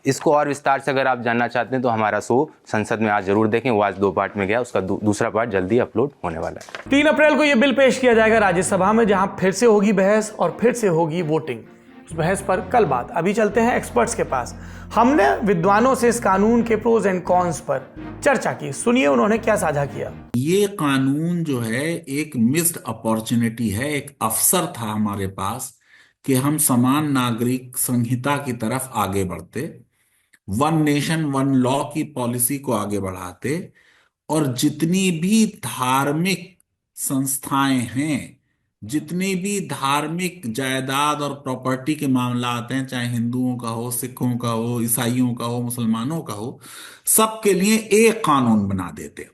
इसको और विस्तार से अगर आप जानना चाहते हैं तो हमारा शो संसद में आज जरूर देखें। वो आज 2 पार्ट में गया, उसका दूसरा पार्ट जल्दी अपलोड होने वाला है। 3 अप्रैल को यह बिल पेश किया जाएगा राज्यसभा में, जहां फिर से होगी बहस और फिर से होगी वोटिंग। उस बहस पर कल बात। अभी चलते हैं एक्सपर्ट्स के पास। हमने विद्वानों से इस कानून के प्रोज एंड कॉन्स पर चर्चा की। सुनिए उन्होंने क्या साझा किया। ये कानून जो है एक मिस्ड अपॉर्चुनिटी है, एक अवसर था हमारे पास कि हम समान नागरिक संहिता की तरफ आगे बढ़ते, 1 नेशन 1 लॉ की पॉलिसी को आगे बढ़ाते और जितनी भी धार्मिक संस्थाएं हैं, जितनी भी धार्मिक जायदाद और प्रॉपर्टी के मामला आते हैं, चाहे हिंदुओं का हो, सिखों का हो, ईसाइयों का हो, मुसलमानों का हो, सबके लिए एक कानून बना देते।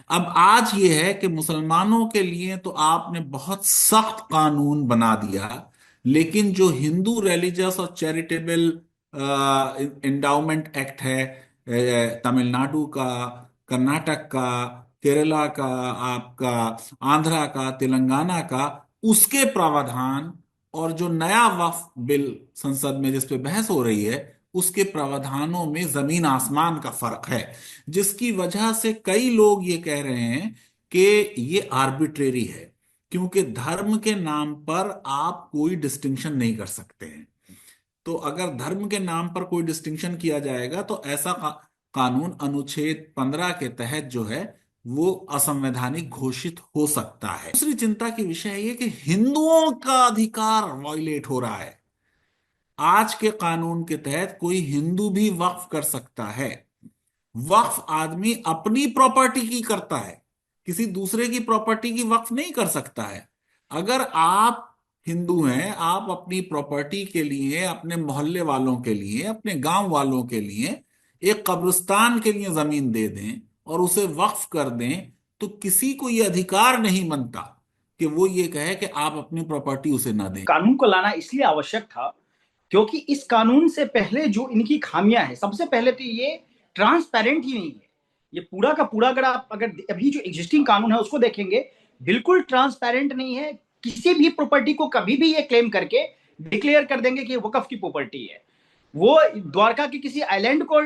अब आज ये है कि मुसलमानों के लिए तो आपने बहुत सख्त कानून बना दिया, लेकिन जो हिंदू रिलीजियस और चैरिटेबल एंडाउमेंट एक्ट है तमिलनाडु का, कर्नाटक का, केरला का, आपका आंध्रा का, तेलंगाना का, उसके प्रावधान और जो नया वक्फ बिल संसद में जिस पे बहस हो रही है उसके प्रावधानों में जमीन आसमान का फर्क है, जिसकी वजह से कई लोग ये कह रहे हैं कि ये आर्बिट्रेरी है, क्योंकि धर्म के नाम पर आप कोई डिस्टिंक्शन नहीं कर सकते हैं। तो अगर धर्म के नाम पर कोई डिस्टिंक्शन किया जाएगा तो ऐसा कानून अनुच्छेद 15 के तहत जो है वो असंवैधानिक घोषित हो सकता है। दूसरी चिंता की विषय ये कि हिंदुओं का अधिकार वायलेट हो रहा है। आज के कानून के तहत कोई हिंदू भी वक्फ कर सकता है। वक्फ आदमी अपनी प्रॉपर्टी की करता है, किसी दूसरे की प्रॉपर्टी की वक्फ नहीं कर सकता है। अगर आप हिंदू हैं, आप अपनी प्रॉपर्टी के लिए, अपने मोहल्ले वालों के लिए, अपने गांव वालों के लिए एक कब्रिस्तान के लिए जमीन दे दें और उसे वक्फ कर दें, तो किसी को यह अधिकार नहीं बनता कि वो ये कहे कि आप अपनी प्रॉपर्टी उसे ना दें। कानून को लाना इसलिए आवश्यक था क्योंकि इस कानून से पहले जो इनकी खामियां हैं, सबसे पहले तो ये ट्रांसपेरेंट ही नहीं है। ये पूरा का पूरा अगर अभी जो एग्जिस्टिंग कानून है उसको देखेंगे, बिल्कुल ट्रांसपेरेंट नहीं है। किसी भी प्रॉपर्टी को कभी भी ये क्लेम करके डिक्लेयर कर देंगे कि वक्फ की प्रॉपर्टी है। वो द्वारका के किसी आइलैंड को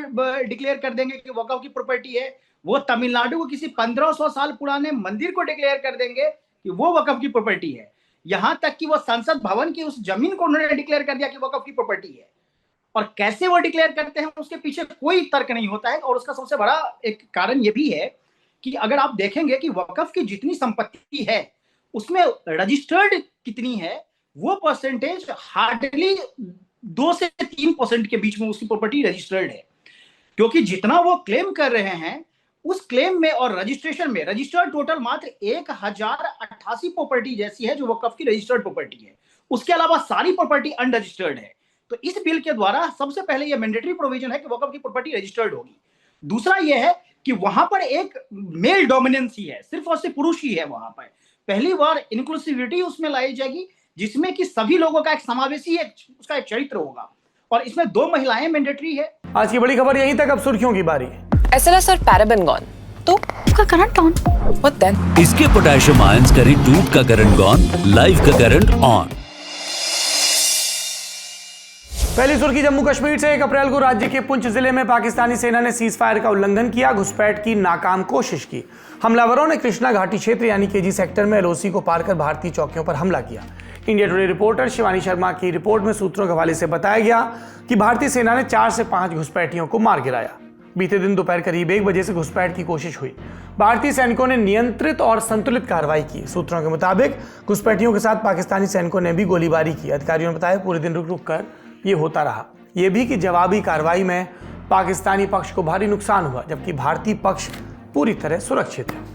डिक्लेयर कर देंगे कि वक्फ की प्रॉपर्टी है। वो तमिलनाडु को किसी 1500 साल पुराने मंदिर को डिक्लेयर कर देंगे कि वो वक्फ की प्रॉपर्टी है। यहां तक कि वो संसद भवन की उस जमीन को उन्होंने डिक्लेयर कर दिया कि वक्फ की प्रॉपर्टी है। और कैसे वो डिक्लेयर करते हैं उसके पीछे कोई तर्क नहीं होता है। और उसका सबसे बड़ा एक कारण ये भी है कि अगर आप देखेंगे कि वक्फ की जितनी संपत्ति है उसमें रजिस्टर्ड कितनी है, वो परसेंटेज हार्डली 2 से 3% के बीच में उसकी प्रॉपर्टी रजिस्टर्ड है। क्योंकि जितना वो क्लेम कर रहे हैं उस क्लेम में और रजिस्ट्रेशन में रजिस्टर्ड टोटल मात्र 1088 प्रॉपर्टी जैसी है जो वक्फ की रजिस्टर्ड प्रॉपर्टी है। उसके अलावा सारी प्रॉपर्टी अनरजिस्टर्ड है। तो इस बिल के द्वारा सबसे पहले यह मैंडेटरी प्रोविजन है कि वक्फ की प्रॉपर्टी रजिस्टर्ड होगी। दूसरा यह है कि वहां पर एक मेल डोमिनेंस ही है, सिर्फ और सिर्फ पुरुष ही है। वहां पर पहली बार इंक्लूसिविटी उसमें लाई जाएगी जिसमें कि सभी लोगों का एक समावेशी उसका एक चरित्र होगा और इसमें 2 महिलाएं मैंडेटरी है। आज की बड़ी खबर यहीं तक, अब सुर्खियों की बारी। SLS और पैराबेन गॉन, तो उसका करंट ऑन। What then? इसके पोटेशियम आयंस करें टूट का करंट गॉन, लाइव का करंट ऑन। पहली सुर्खी जम्मू कश्मीर से। 1 अप्रैल को राज्य के पुंछ जिले में पाकिस्तानी सेना ने सीज फायर का उल्लंघन किया, घुसपैठ की नाकाम कोशिश की। हमलावरों ने कृष्णा घाटी क्षेत्र यानी केजी सेक्टर में LOC को पार कर भारतीय चौकियों पर हमला किया। India today reporter Shivani Sharma की रिपोर्ट में सूत्रों के हवाले से बताया गया कि भारतीय सेना ने 4 से 5 घुसपैठियों को मार गिराया। बीते दिन दोपहर करीब 1 बजे से घुसपैठ की कोशिश हुई। भारतीय सैनिकों ने नियंत्रित और संतुलित कार्रवाई की। सूत्रों के मुताबिक घुसपैठियों के साथ पाकिस्तानी सैनिकों ने भी गोलीबारी की। अधिकारियों ने बताया पूरे दिन रुक रुक कर ये होता रहा। यह भी कि जवाबी कार्रवाई में पाकिस्तानी पक्ष को भारी नुकसान हुआ, जबकि भारतीय पक्ष पूरी तरह सुरक्षित है।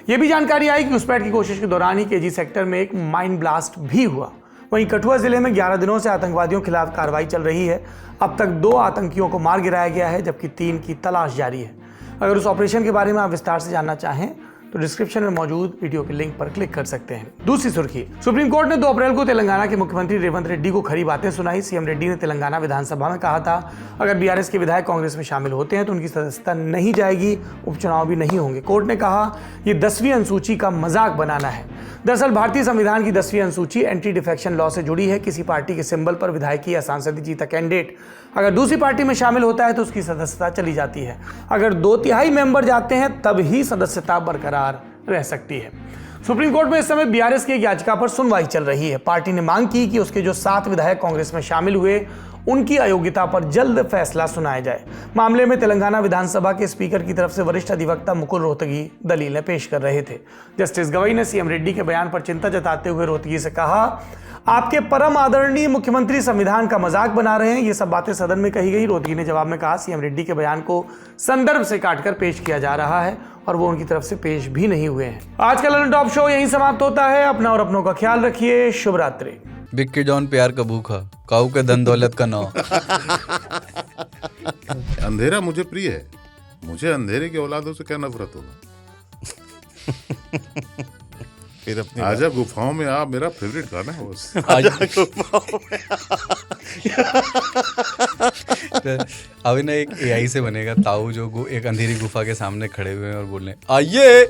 यह भी जानकारी आई कि घुसपैठ की कोशिश के दौरान ही केजी सेक्टर में एक माइन ब्लास्ट भी हुआ। वहीं कठुआ जिले में 11 दिनों से आतंकवादियों के खिलाफ कार्रवाई चल रही है। अब तक 2 आतंकियों को मार गिराया गया है, जबकि 3 की तलाश जारी है। अगर उस ऑपरेशन के बारे में आप विस्तार से जानना चाहें तो डिस्क्रिप्शन में मौजूद वीडियो के लिंक पर क्लिक कर सकते हैं। दूसरी सुर्खी, सुप्रीम कोर्ट ने 2 अप्रैल को तेलंगाना के मुख्यमंत्री रेवंत रेड्डी को खरी बातें सुनाई। सीएम रेड्डी ने तेलंगाना विधानसभा में कहा था अगर बीआरएस के विधायक कांग्रेस में शामिल होते हैं तो उनकी सदस्यता नहीं जाएगी, उपचुनाव भी नहीं होंगे। कोर्ट ने कहा ये 10वीं अनुसूची का मजाक बनाना है। दरअसल भारतीय संविधान की 10वीं अनुसूची एंटी डिफेक्शन लॉ से जुड़ी है। किसी पार्टी के सिंबल पर विधायकी या सांसदीय जीता कैंडिडेट अगर दूसरी पार्टी में शामिल होता है तो उसकी सदस्यता चली जाती है। अगर 2/3 मेंबर जाते हैं तब ही सदस्यता बरकरार रह सकती है। सुप्रीम कोर्ट में इस समय बीआरएस की एक याचिका पर सुनवाई चल रही है। पार्टी ने मांग की कि उसके जो 7 विधायक कांग्रेस में शामिल हुए उनकी अयोग्यता पर जल्द फैसला सुनाया जाए। मामले में तेलंगाना विधानसभा के स्पीकर की तरफ से वरिष्ठ अधिवक्ता मुकुल रोहतगी दलीलें पेश कर रहे थे। जस्टिस गवई ने सीएम रेड्डी के बयान पर चिंता जताते हुए रोहतगी से कहा आपके परम आदरणीय मुख्यमंत्री संविधान का मजाक बना रहे हैं। ये सब बातें सदन में कही गई। रोहतगी ने जवाब में कहा सीएम रेड्डी के बयान को संदर्भ से काटकर पेश किया जा रहा है और वो उनकी तरफ से पेश भी नहीं हुए हैं। आज का लंडन टॉप शो यहीं समाप्त होता है। अपना और अपनों का ख्याल रखिए। शुभ रात्रि। बिक्की जॉन प्यार का भूखा, काऊ के धन दौलत का नाव। अंधेरा मुझे प्रिय है, मुझे अंधेरे की औलादों से क्या नफरत होगा। फिर अपनी आजा गुफाओं में आप मेरा फेवरेट गाना है। आजा गुफाओं में तो अभी ना एक AI से बनेगा ताऊ जो एक अंधेरी गुफा के सामने खड़े हुए हैं और बोल रहे हैं आइए।